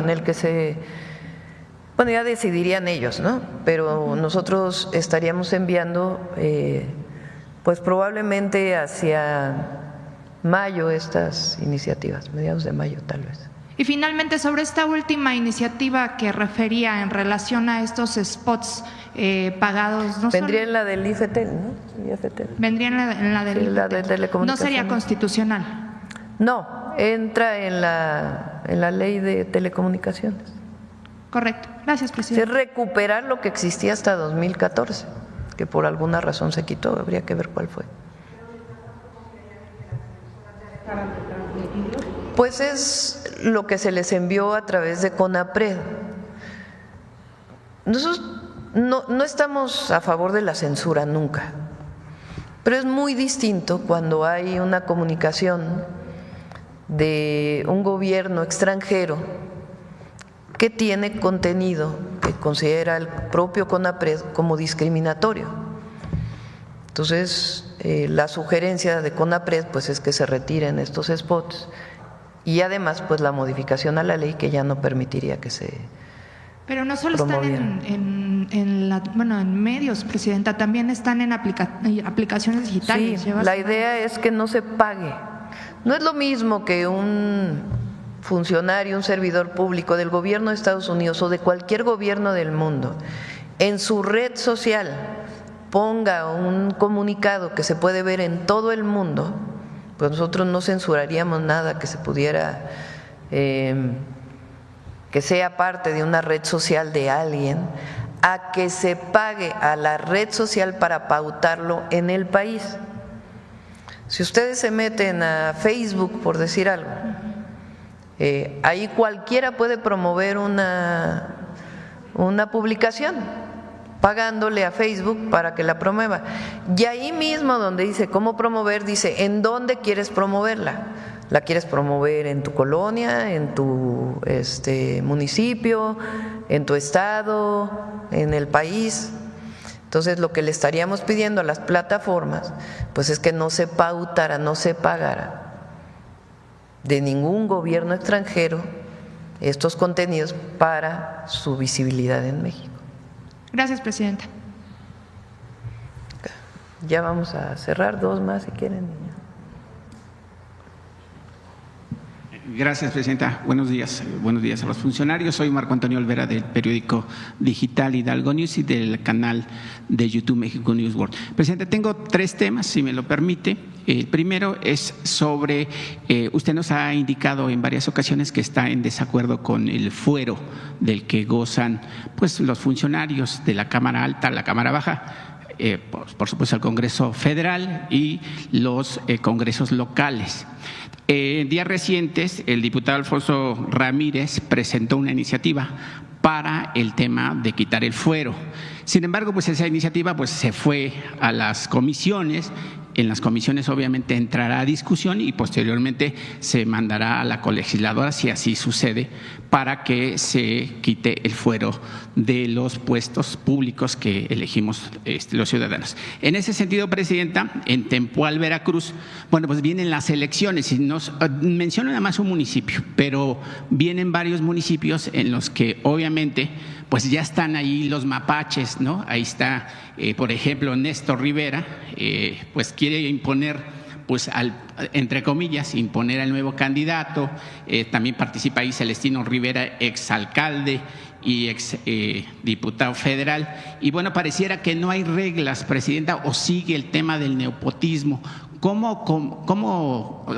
en el que bueno, ya decidirían ellos, ¿no? Pero nosotros estaríamos enviando, pues probablemente hacia mayo estas iniciativas, mediados de mayo tal vez. Y finalmente, sobre esta última iniciativa que refería en relación a estos spots pagados, ¿no? Vendría en la del IFETEL, ¿no? IFETEL. Vendría en la del sí, IFETEL. La de telecomunicaciones. ¿No sería constitucional? No, entra en la ley de telecomunicaciones. Correcto. Gracias, presidente. Es recuperar lo que existía hasta 2014, que por alguna razón se quitó, habría que ver cuál fue. Pues es lo que se les envió a través de CONAPRED. Nosotros no estamos a favor de la censura nunca, pero es muy distinto cuando hay una comunicación de un gobierno extranjero que tiene contenido que considera el propio CONAPRED como discriminatorio. Entonces, la sugerencia de CONAPRED pues es que se retiren estos spots y además pues la modificación a la ley que ya no permitiría que se Pero no solo promovieran. están en medios, Presidenta, también están en aplicaciones digitales. Sí, Lleva la semanas. idea es que no se pague. No es lo mismo que un funcionario, un servidor público del gobierno de Estados Unidos o de cualquier gobierno del mundo en su red social ponga un comunicado que se puede ver en todo el mundo, pues nosotros no censuraríamos nada que se pudiera, que sea parte de una red social de alguien, a que se pague a la red social para pautarlo en el país. Si ustedes se meten a Facebook, por decir algo, ahí cualquiera puede promover una publicación pagándole a Facebook para que la promueva. Y ahí mismo donde dice cómo promover, dice en dónde quieres promoverla. ¿La quieres promover en tu colonia, en tu municipio, en tu estado, en el país? Entonces lo que le estaríamos pidiendo a las plataformas pues es que no se pautara, no se pagara de ningún gobierno extranjero estos contenidos para su visibilidad en México. Gracias, Presidenta. Ya vamos a cerrar, dos más si quieren. Gracias, Presidenta. Buenos días a los funcionarios. Soy Marco Antonio Olvera del periódico digital Hidalgo News y del canal de YouTube México News World. Presidenta, tengo 3 temas, si me lo permite. El primero es sobre, usted nos ha indicado en varias ocasiones que está en desacuerdo con el fuero del que gozan pues, los funcionarios de la Cámara Alta, la Cámara Baja, por supuesto el Congreso Federal y los congresos locales. En días recientes, el diputado Alfonso Ramírez presentó una iniciativa para el tema de quitar el fuero. Sin embargo, pues esa iniciativa pues, se fue a las comisiones. En las comisiones obviamente entrará a discusión y posteriormente se mandará a la colegisladora, si así sucede, para que se quite el fuero de los puestos públicos que elegimos los ciudadanos. En ese sentido, Presidenta, en Tempoal, Veracruz, bueno, pues vienen las elecciones y nos menciono nada más un municipio, pero vienen varios municipios en los que obviamente pues ya están ahí los mapaches, ¿no? Ahí está, por ejemplo, Néstor Rivera, pues quiere imponer, pues entre comillas, imponer al nuevo candidato. También participa ahí Celestino Rivera, exalcalde y ex diputado federal. Y bueno, pareciera que no hay reglas, Presidenta, o sigue el tema del nepotismo. ¿Cómo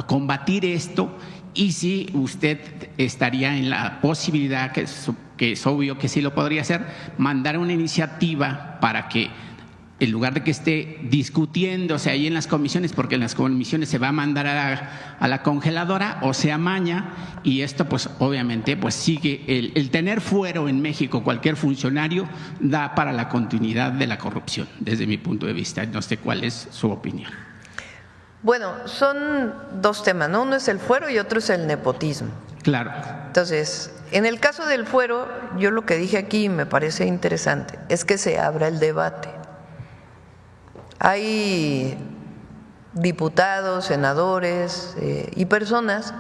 combatir esto? Y si usted estaría en la posibilidad, que es obvio que sí lo podría hacer, mandar una iniciativa para que en lugar de que esté discutiéndose ahí en las comisiones, porque en las comisiones se va a mandar a la congeladora o se amaña, y esto pues obviamente pues sigue el tener fuero en México cualquier funcionario da para la continuidad de la corrupción, desde mi punto de vista. No sé cuál es su opinión. Bueno, son 2 temas, ¿no? Uno es el fuero y otro es el nepotismo. Claro. Entonces, en el caso del fuero, yo lo que dije aquí me parece interesante, es que se abra el debate. Hay diputados, senadores y personas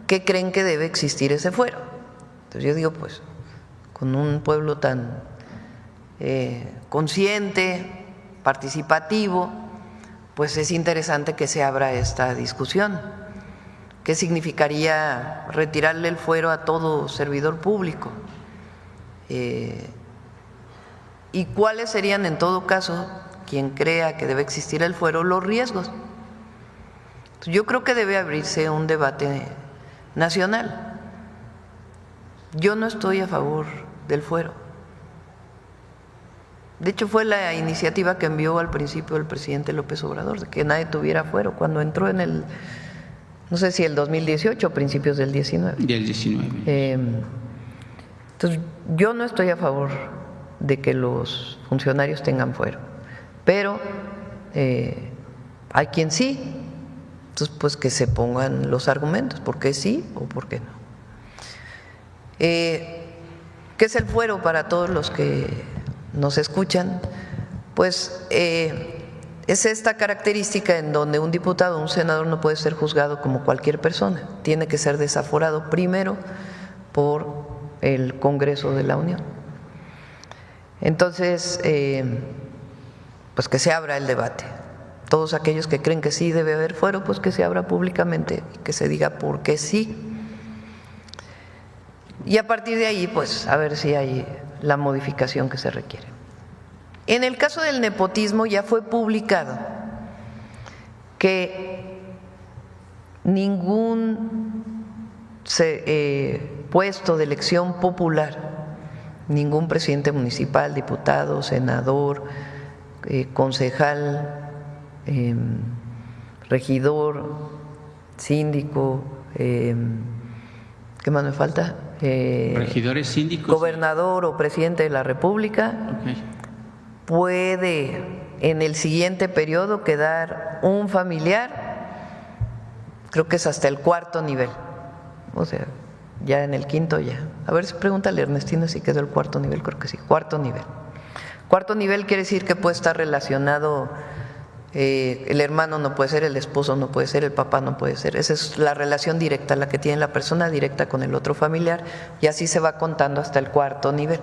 que creen que debe existir ese fuero. Entonces yo digo, pues, con un pueblo tan consciente, participativo, pues es interesante que se abra esta discusión. ¿Qué significaría retirarle el fuero a todo servidor público? ¿Y cuáles serían en todo caso, quien crea que debe existir el fuero, los riesgos? Yo creo que debe abrirse un debate nacional. Yo no estoy a favor del fuero. De hecho, fue la iniciativa que envió al principio el presidente López Obrador, de que nadie tuviera fuero, cuando entró en el, no sé si el 2018 o principios del 19. Del 19. Entonces, yo no estoy a favor de que los funcionarios tengan fuero, pero hay quien sí. Entonces, pues que se pongan los argumentos, ¿por qué sí o por qué no? ¿Qué es el fuero para todos los que nos escuchan? Pues Es esta característica en donde un diputado o un senador no puede ser juzgado como cualquier persona, tiene que ser desaforado primero por el Congreso de la Unión. Entonces, pues que se abra el debate. Todos aquellos que creen que sí debe haber fuero, pues que se abra públicamente y que se diga por qué sí. Y a partir de ahí, pues a ver si hay la modificación que se requiere. En el caso del nepotismo ya fue publicado que ningún puesto de elección popular, ningún presidente municipal, diputado, senador, concejal, regidor, síndico, ¿qué más me falta? Regidores, síndicos. Gobernador o presidente de la República. Okay. Puede en el siguiente periodo quedar un familiar, creo que es hasta el 4º nivel, o sea, ya en el 5º ya. A ver, pregúntale a Ernestina si quedó el 4º nivel, creo que sí, 4º nivel. 4º nivel quiere decir que puede estar relacionado, el hermano no puede ser, el esposo no puede ser, el papá no puede ser. Esa es la relación directa, la que tiene la persona directa con el otro familiar, y así se va contando hasta el 4º nivel.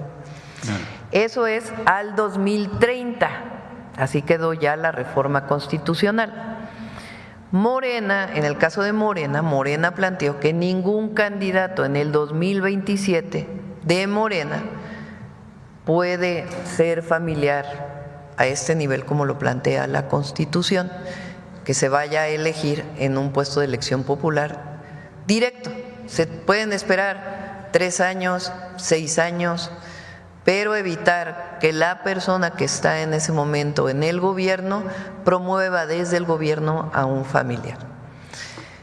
Eso es al 2030, así quedó ya la reforma constitucional. Morena, en el caso de Morena, Morena planteó que ningún candidato en el 2027 de Morena puede ser familiar a este nivel como lo plantea la Constitución, que se vaya a elegir en un puesto de elección popular directo. Se pueden esperar 3 años, 6 años, pero evitar que la persona que está en ese momento en el gobierno promueva desde el gobierno a un familiar.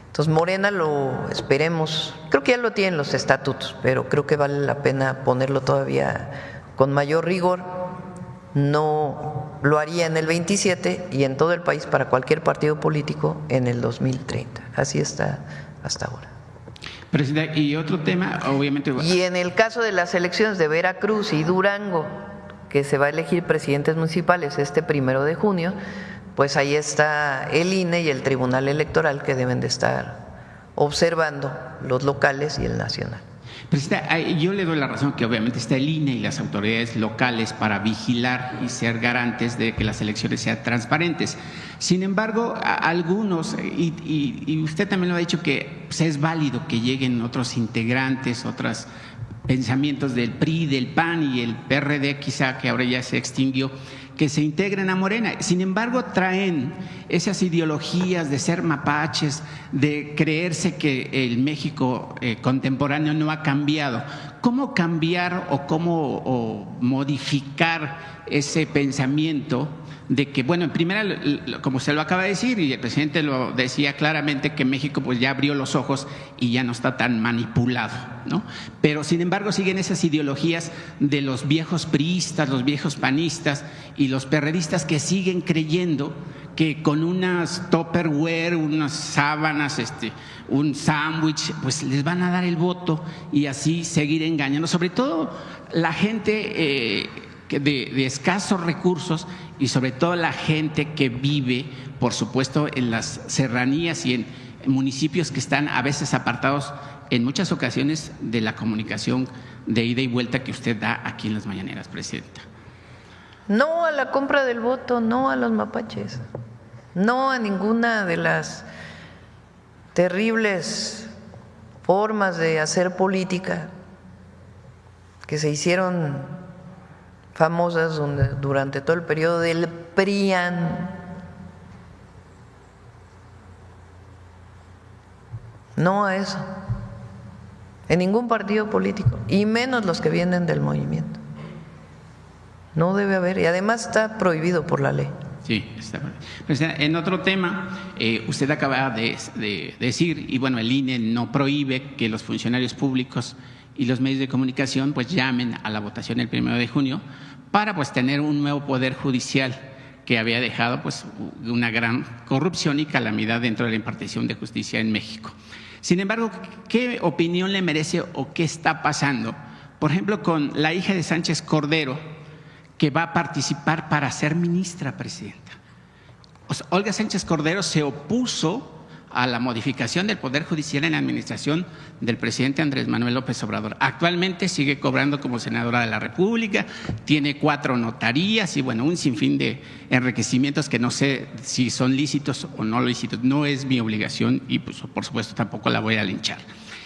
Entonces Morena lo esperemos, creo que ya lo tienen los estatutos, pero creo que vale la pena ponerlo todavía con mayor rigor. No lo haría en el 27 y en todo el país para cualquier partido político en el 2030. Así está hasta ahora. Presidenta, y otro tema, obviamente. Y en el caso de las elecciones de Veracruz y Durango, que se va a elegir presidentes municipales este 1 de junio, pues ahí está el INE y el Tribunal Electoral que deben de estar observando los locales y el nacional. Presidenta, yo le doy la razón que obviamente está el INE y las autoridades locales para vigilar y ser garantes de que las elecciones sean transparentes. Sin embargo, algunos, y usted también lo ha dicho, que pues, es válido que lleguen otros integrantes, otros pensamientos del PRI, del PAN y el PRD quizá, que ahora ya se extinguió, que se integren a Morena. Sin embargo, traen esas ideologías de ser mapaches, de creerse que el México contemporáneo no ha cambiado. ¿Cómo cambiar o cómo modificar ese pensamiento de que, bueno, en primera, como usted lo acaba de decir, y el presidente lo decía claramente, que México pues ya abrió los ojos y ya no está tan manipulado, ¿no? Pero sin embargo siguen esas ideologías de los viejos priistas, los viejos panistas y los perredistas que siguen creyendo que con unas Tupperware, unas sábanas, un sándwich, pues les van a dar el voto y así seguir engañando, sobre todo la gente de escasos recursos y sobre todo la gente que vive, por supuesto, en las serranías y en municipios que están a veces apartados en muchas ocasiones de la comunicación de ida y vuelta que usted da aquí en las mañaneras, presidenta. No a la compra del voto, no a los mapaches, no a ninguna de las terribles formas de hacer política que se hicieron famosas durante todo el periodo del PRIAN. No a eso, en ningún partido político, y menos los que vienen del movimiento. No debe haber, y además está prohibido por la ley. Sí, está prohibido. Pues en otro tema, usted acaba de decir, y bueno, el INE no prohíbe que los funcionarios públicos y los medios de comunicación pues llamen a la votación el 1 de junio para pues tener un nuevo poder judicial que había dejado pues una gran corrupción y calamidad dentro de la impartición de justicia en México. Sin embargo, ¿qué opinión le merece o qué está pasando? Por ejemplo, con la hija de Sánchez Cordero, que va a participar para ser ministra, presidenta. Olga Sánchez Cordero se opuso a la modificación del Poder Judicial en la administración del presidente Andrés Manuel López Obrador. Actualmente sigue cobrando como senadora de la República, tiene 4 notarías y bueno, un sinfín de enriquecimientos que no sé si son lícitos o no lícitos. No es mi obligación y pues, por supuesto tampoco la voy a linchar.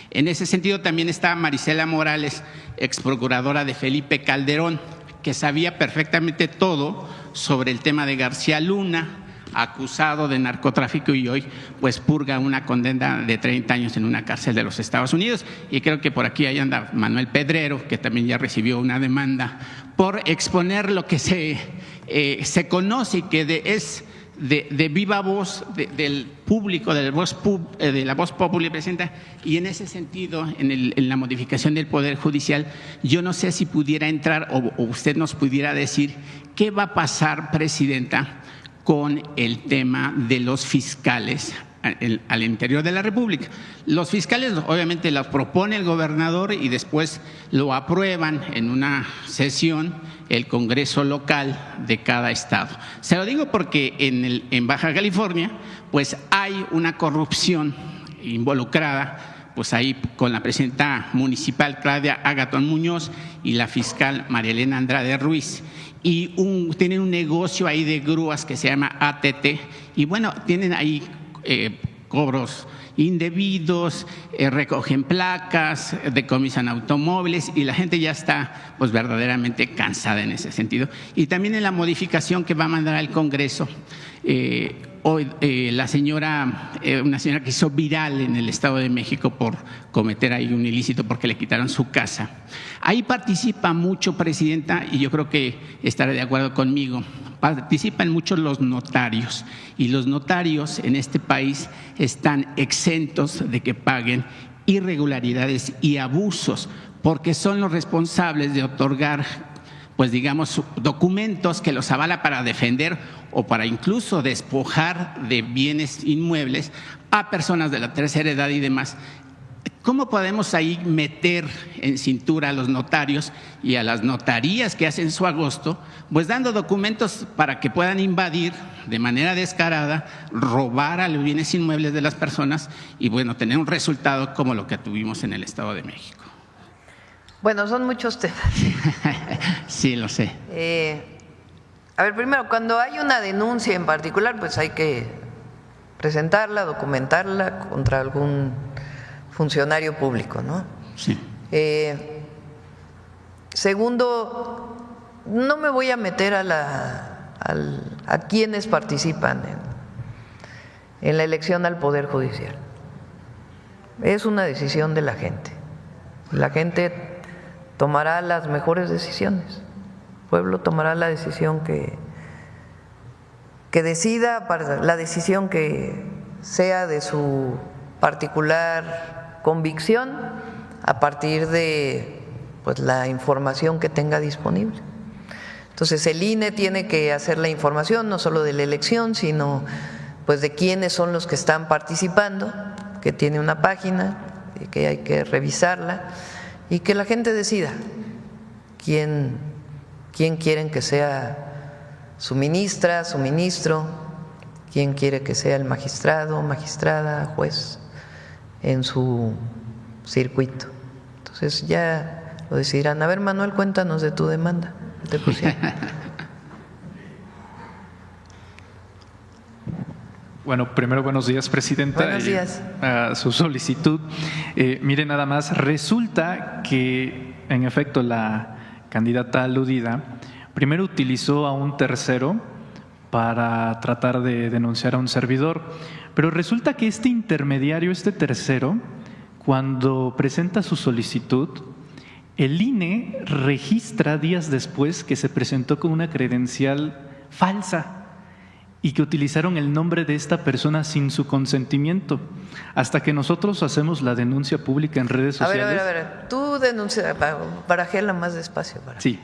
En ese sentido también está Marisela Morales, ex procuradora de Felipe Calderón, que sabía perfectamente todo sobre el tema de García Luna, acusado de narcotráfico y hoy pues purga una condena de 30 años en una cárcel de los Estados Unidos. Y creo que por aquí ahí anda Manuel Pedrero, que también ya recibió una demanda por exponer lo que se conoce y que es de viva voz del público, de la voz popular presenta. Y en ese sentido, en la modificación del Poder Judicial, yo no sé si pudiera entrar o usted nos pudiera decir qué va a pasar, Presidenta, con el tema de los fiscales al interior de la República. Los fiscales obviamente los propone el gobernador y después lo aprueban en una sesión el Congreso local de cada estado. Se lo digo porque en Baja California pues hay una corrupción involucrada, pues ahí con la presidenta municipal Claudia Agathon Muñoz y la fiscal María Elena Andrade Ruiz. Y tienen un negocio ahí de grúas que se llama ATT y bueno, tienen ahí cobros indebidos, recogen placas, decomisan automóviles y la gente ya está pues verdaderamente cansada en ese sentido. Y también en la modificación que va a mandar al Congreso, hoy una señora que hizo viral en el Estado de México por cometer ahí un ilícito porque le quitaron su casa. Ahí participa mucho, Presidenta, y yo creo que estará de acuerdo conmigo, participan mucho los notarios y los notarios en este país están exentos de que paguen irregularidades y abusos porque son los responsables de otorgar pues digamos documentos que los avala para defender o para incluso despojar de bienes inmuebles a personas de la tercera edad y demás. ¿Cómo podemos ahí meter en cintura a los notarios y a las notarías que hacen su agosto? Pues dando documentos para que puedan invadir de manera descarada, robar a los bienes inmuebles de las personas y bueno, tener un resultado como lo que tuvimos en el Estado de México. Bueno, son muchos temas. Sí, lo sé. A ver, primero, cuando hay una denuncia en particular, pues hay que presentarla, documentarla contra algún funcionario público, ¿no? Sí. Segundo, no me voy a meter a quienes participan en la elección al Poder Judicial. Es una decisión de la gente. La gente tomará las mejores decisiones. El pueblo tomará la decisión que decida, la decisión que sea de su particular convicción a partir de pues, la información que tenga disponible. Entonces el INE tiene que hacer la información no solo de la elección, sino pues de quiénes son los que están participando, que tiene una página, que hay que revisarla y que la gente decida quién quieren que sea su ministra, su ministro, quién quiere que sea el magistrado, magistrada, juez en su circuito. Entonces ya lo decidirán. A ver, Manuel, cuéntanos de tu demanda. Te pusieron. Bueno, primero buenos días, Presidenta. Buenos días. A su solicitud. Mire, nada más, resulta que en efecto la candidata aludida primero utilizó a un tercero para tratar de denunciar a un servidor, pero resulta que este intermediario, este tercero, cuando presenta su solicitud, el INE registra días después que se presentó con una credencial falsa y que utilizaron el nombre de esta persona sin su consentimiento. Hasta que nosotros hacemos la denuncia pública en redes sociales. A ver, tú denuncias, barajéala más despacio. Sí.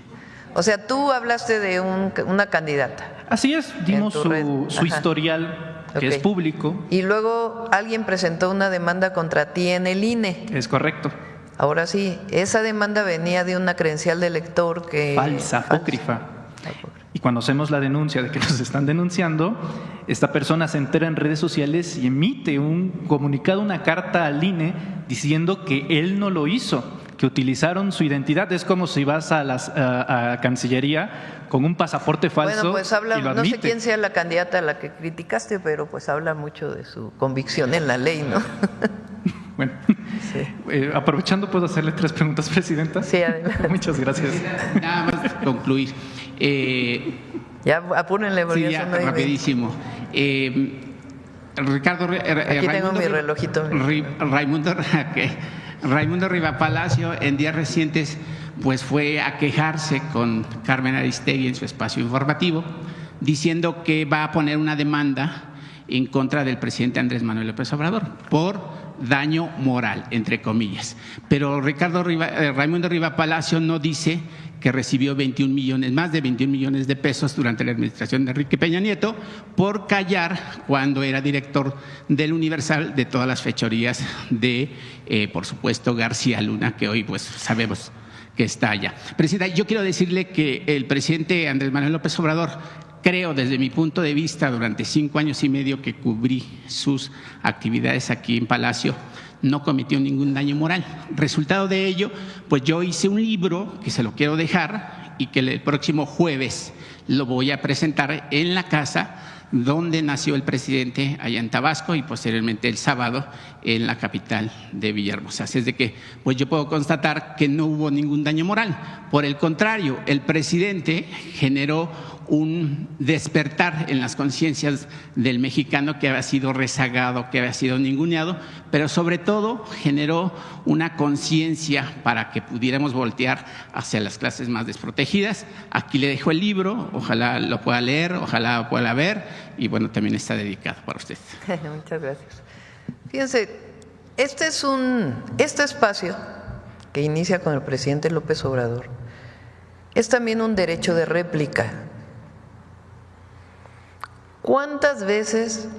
O sea, tú hablaste de una candidata. Así es, dimos su historial, que es público. Y luego alguien presentó una demanda contra ti en el INE. Es correcto. Ahora sí, esa demanda venía de una credencial de elector que… Falsa, apócrifa. Y cuando hacemos la denuncia de que nos están denunciando, esta persona se entera en redes sociales y emite un comunicado, una carta al INE diciendo que él no lo hizo, que utilizaron su identidad. Es como si vas a Cancillería con un pasaporte falso. Bueno, pues habla, y lo no sé admite. quién sea la candidata a la que criticaste, pero pues habla mucho de su convicción en la ley, ¿no? Bueno, aprovechando, ¿puedo hacerle 3 preguntas, Presidenta? Sí, adelante. Muchas gracias. Nada más concluir. Ya apúrenle porque Sí, ya ya, son 9:20. rapidísimo. Ricardo, Aquí tengo mi relojito. Raimundo Riva Palacio en días recientes pues fue a quejarse con Carmen Aristegui en su espacio informativo, diciendo que va a poner una demanda en contra del presidente Andrés Manuel López Obrador por daño moral, entre comillas. Pero Raimundo Riva Palacio no dice que recibió más de 21 millones de pesos durante la administración de Enrique Peña Nieto por callar cuando era director del Universal de todas las fechorías de, por supuesto, García Luna, que hoy pues sabemos que está allá. Presidenta, yo quiero decirle que el presidente Andrés Manuel López Obrador, creo desde mi punto de vista, durante 5 años y medio que cubrí sus actividades aquí en Palacio, no cometió ningún daño moral. Resultado de ello, pues yo hice un libro que se lo quiero dejar y que el próximo jueves lo voy a presentar en la casa donde nació el presidente, allá en Tabasco, y posteriormente el sábado en la capital de Villahermosa. Así es de que pues yo puedo constatar que no hubo ningún daño moral. Por el contrario, el presidente generó un despertar en las conciencias del mexicano que había sido rezagado, que había sido ninguneado, pero sobre todo generó una conciencia para que pudiéramos voltear hacia las clases más desprotegidas. Aquí le dejo el libro, ojalá lo pueda leer, ojalá lo pueda ver, y bueno, también está dedicado para usted. Muchas gracias. Fíjense, este espacio que inicia con el presidente López Obrador es también un derecho de réplica. ¿Cuántas veces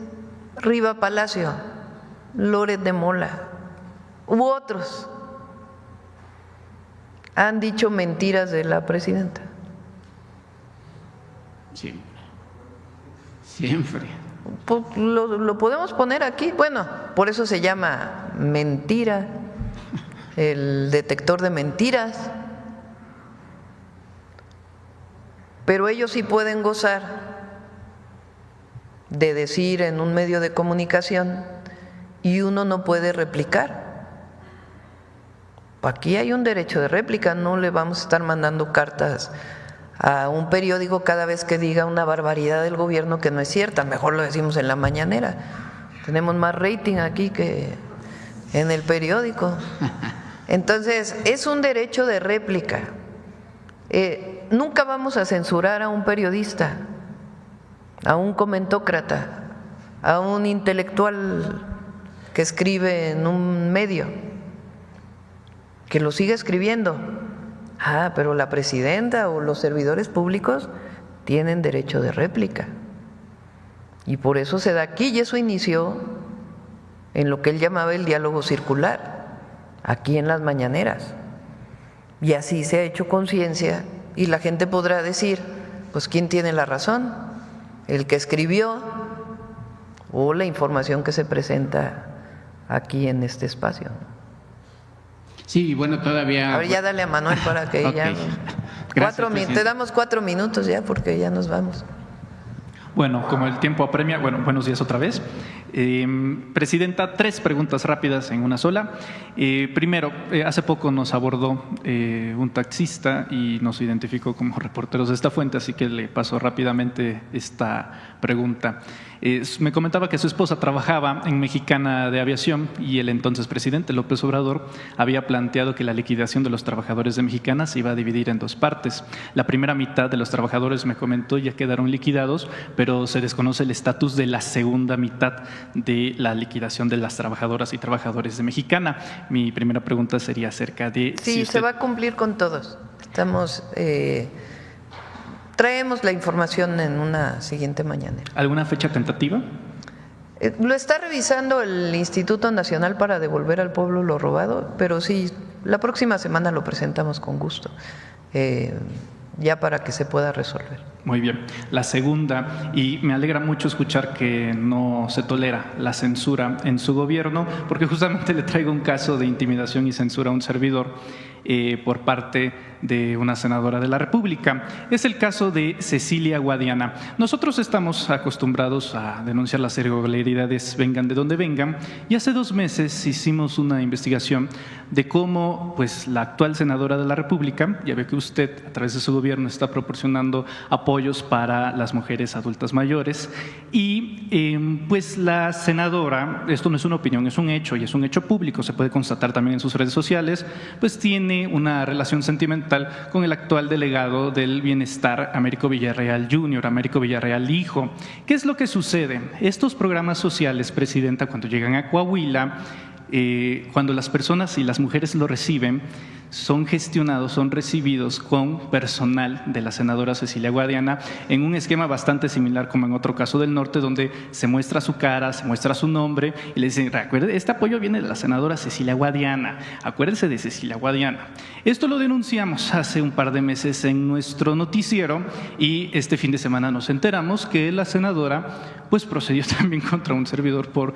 Riva Palacio, Loret de Mola u otros han dicho mentiras de la presidenta? Siempre. Siempre. Pues lo podemos poner aquí. Bueno, por eso se llama mentira, el detector de mentiras. Pero ellos sí pueden gozar de decir en un medio de comunicación y uno no puede replicar. Aquí hay un derecho de réplica, no le vamos a estar mandando cartas a un periódico cada vez que diga una barbaridad del gobierno que no es cierta, mejor lo decimos en la mañanera. Tenemos más rating aquí que en el periódico. Entonces, es un derecho de réplica. Nunca vamos a censurar a un periodista, a un comentócrata, a un intelectual que escribe en un medio, que lo siga escribiendo. Pero la presidenta o los servidores públicos tienen derecho de réplica. Y por eso se da aquí, y eso inició en lo que él llamaba el diálogo circular, aquí en las mañaneras. Y así se ha hecho conciencia, y la gente podrá decir, pues ¿quién tiene la razón? ¿El que escribió o la información que se presenta aquí en este espacio? Sí, bueno, todavía… A ver, ya dale a Manuel para que Okay. ya… Gracias, te damos 4 minutos ya porque ya nos vamos. Bueno, como el tiempo apremia, buenos días otra vez. Presidenta, 3 preguntas rápidas en una sola. Primero, hace poco nos abordó un taxista y nos identificó como reporteros de esta fuente, así que le paso rápidamente esta pregunta. Me comentaba que su esposa trabajaba en Mexicana de Aviación y el entonces presidente López Obrador había planteado que la liquidación de los trabajadores de Mexicana se iba a dividir en 2 partes. La primera mitad de los trabajadores, me comentó, ya quedaron liquidados, pero se desconoce el estatus de la segunda mitad de la liquidación de las trabajadoras y trabajadores de Mexicana. Mi primera pregunta sería acerca de… Sí, si usted… se va a cumplir con todos. Traemos la información en una siguiente mañanera. ¿Alguna fecha tentativa? Lo está revisando el Instituto Nacional para devolver al pueblo lo robado, pero sí, la próxima semana lo presentamos con gusto, ya para que se pueda resolver. Muy bien. La segunda, y me alegra mucho escuchar que no se tolera la censura en su gobierno, porque justamente le traigo un caso de intimidación y censura a un servidor por parte de una senadora de la República. Es el caso de Cecilia Guadiana. Nosotros estamos acostumbrados a denunciar las irregularidades, vengan de donde vengan, y hace 2 meses hicimos una investigación de cómo pues, la actual senadora de la República, ya ve que usted a través de su gobierno está proporcionando apoyos para las mujeres adultas mayores, y pues la senadora, esto no es una opinión, es un hecho, y es un hecho público, se puede constatar también en sus redes sociales, pues tiene una relación sentimental con el actual delegado del bienestar, Américo Villarreal Jr., Américo Villarreal Hijo. ¿Qué es lo que sucede? Estos programas sociales, Presidenta, cuando llegan a Coahuila, cuando las personas y las mujeres lo reciben, son gestionados, son recibidos con personal de la senadora Cecilia Guadiana en un esquema bastante similar como en otro caso del norte, donde se muestra su cara, se muestra su nombre y le dicen, recuerde, este apoyo viene de la senadora Cecilia Guadiana, acuérdese de Cecilia Guadiana. Esto lo denunciamos hace un par de meses en nuestro noticiero y este fin de semana nos enteramos que la senadora pues procedió también contra un servidor por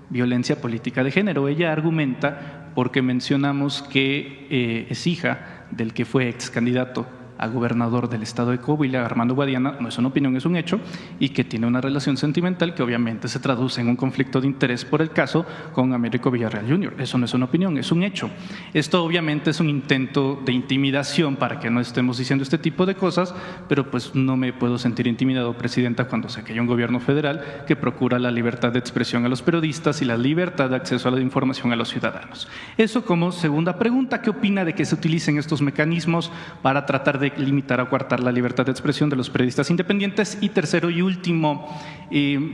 violencia política de género. Ella argumenta, porque mencionamos que es hija del que fue ex candidato a gobernador del estado de Coahuila, Armando Guadiana, no es una opinión, es un hecho, y que tiene una relación sentimental que obviamente se traduce en un conflicto de interés por el caso con Américo Villarreal Jr. Eso no es una opinión, es un hecho. Esto obviamente es un intento de intimidación para que no estemos diciendo este tipo de cosas, pero pues no me puedo sentir intimidado, Presidenta, cuando sé que hay un gobierno federal que procura la libertad de expresión a los periodistas y la libertad de acceso a la información a los ciudadanos. Eso como segunda pregunta. ¿Qué opina de que se utilicen estos mecanismos para tratar de limitar o coartar la libertad de expresión de los periodistas independientes? Y tercero y último,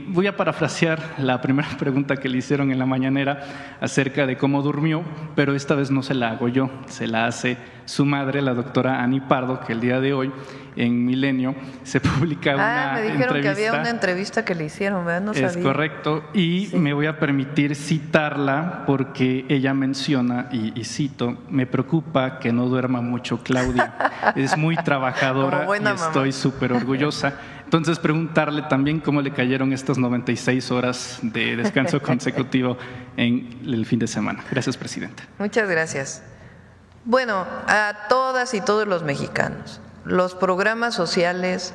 voy a parafrasear la primera pregunta que le hicieron en la mañanera acerca de cómo durmió, pero esta vez no se la hago yo, se la hace su madre, la doctora Ani Pardo, que el día de hoy en Milenio se publica una me dijeron entrevista. que había una entrevista que le hicieron, ¿verdad? No sabía. Es correcto, y sí, me voy a permitir citarla porque ella menciona, y cito, me preocupa que no duerma mucho Claudia, es muy trabajadora y estoy súper orgullosa. Entonces preguntarle también cómo le cayeron estas 96 horas de descanso consecutivo en el fin de semana. Gracias, Presidenta. Muchas gracias. Bueno, a todas y todos los mexicanos, los programas sociales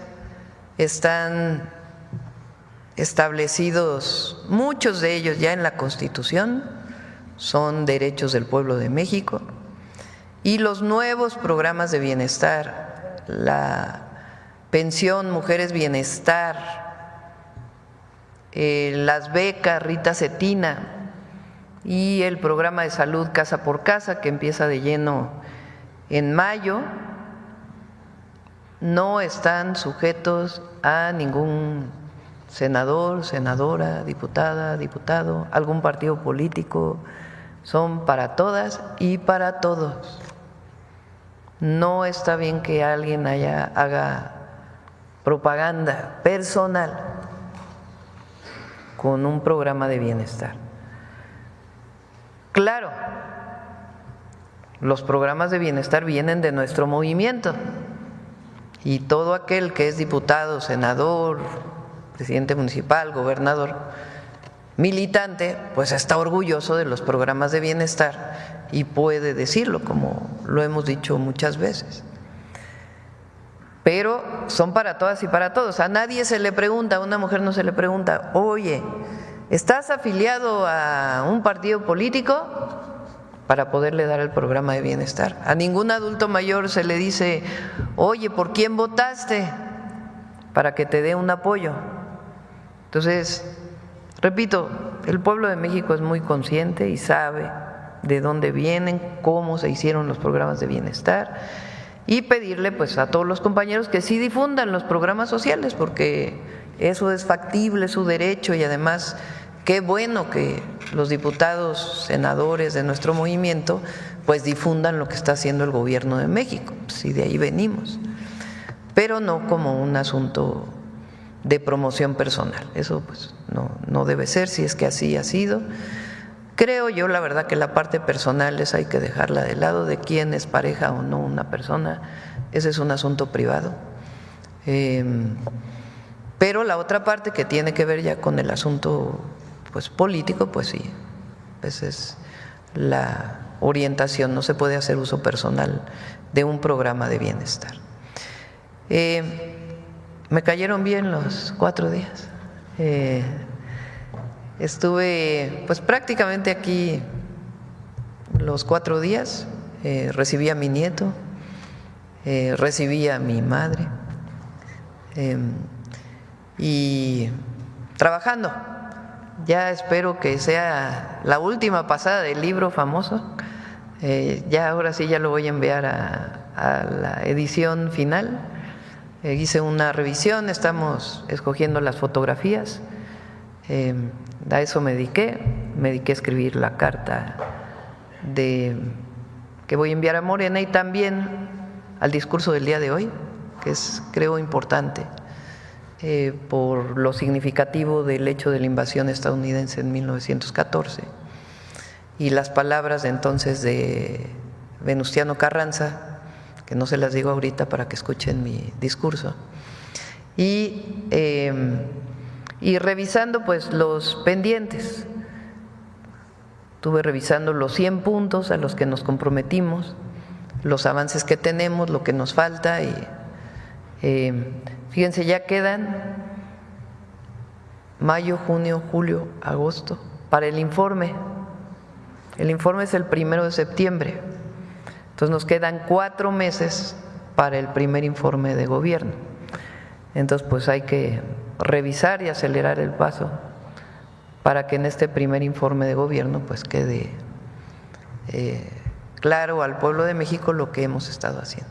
están establecidos, muchos de ellos ya en la Constitución, son derechos del pueblo de México, y los nuevos programas de bienestar, la pensión Mujeres Bienestar, las becas Rita Cetina y el programa de salud Casa por Casa, que empieza de lleno en mayo, no están sujetos a ningún senador, senadora, diputada, diputado, algún partido político, son para todas y para todos. No está bien que alguien haga propaganda personal con un programa de bienestar. Claro, los programas de bienestar vienen de nuestro movimiento y todo aquel que es diputado, senador, presidente municipal, gobernador, militante, pues está orgulloso de los programas de bienestar y puede decirlo, como lo hemos dicho muchas veces. Pero son para todas y para todos. A nadie se le pregunta, a una mujer no se le pregunta, oye, ¿estás afiliado a un partido político? Para poderle dar el programa de bienestar. A ningún adulto mayor se le dice, oye, ¿por quién votaste? Para que te dé un apoyo. Entonces, repito, el pueblo de México es muy consciente y sabe de dónde vienen, cómo se hicieron los programas de bienestar, y pedirle pues a todos los compañeros que sí difundan los programas sociales, porque eso es factible, es su derecho, y además qué bueno que los diputados, senadores de nuestro movimiento pues difundan lo que está haciendo el gobierno de México, si de ahí venimos, pero no como un asunto de promoción personal. Eso pues no debe ser, si es que así ha sido. Creo yo, la verdad, que la parte personal esa hay que dejarla de lado, de quién es pareja o no una persona, ese es un asunto privado. Pero la otra parte que tiene que ver ya con el asunto pues político, pues sí, esa es la orientación, no se puede hacer uso personal de un programa de bienestar. Me cayeron bien los 4 días. Estuve pues prácticamente aquí los 4 días, recibí a mi nieto, recibí a mi madre y trabajando. Ya espero que sea la última pasada del libro famoso. Ya ahora sí ya lo voy a enviar a la edición final. Hice una revisión, estamos escogiendo las fotografías. A eso me dediqué a escribir la carta que voy a enviar a Morena y también al discurso del día de hoy, que es, creo, importante por lo significativo del hecho de la invasión estadounidense en 1914 y las palabras de entonces de Venustiano Carranza, que no se las digo ahorita para que escuchen mi discurso, y revisando pues los pendientes. Estuve revisando los 100 puntos a los que nos comprometimos, los avances que tenemos, lo que nos falta y fíjense, ya quedan mayo, junio, julio, agosto para el informe. El informe es el 1 de septiembre, entonces nos quedan 4 meses para el primer informe de gobierno. Entonces pues hay que revisar y acelerar el paso para que en este primer informe de gobierno pues quede claro al pueblo de México lo que hemos estado haciendo.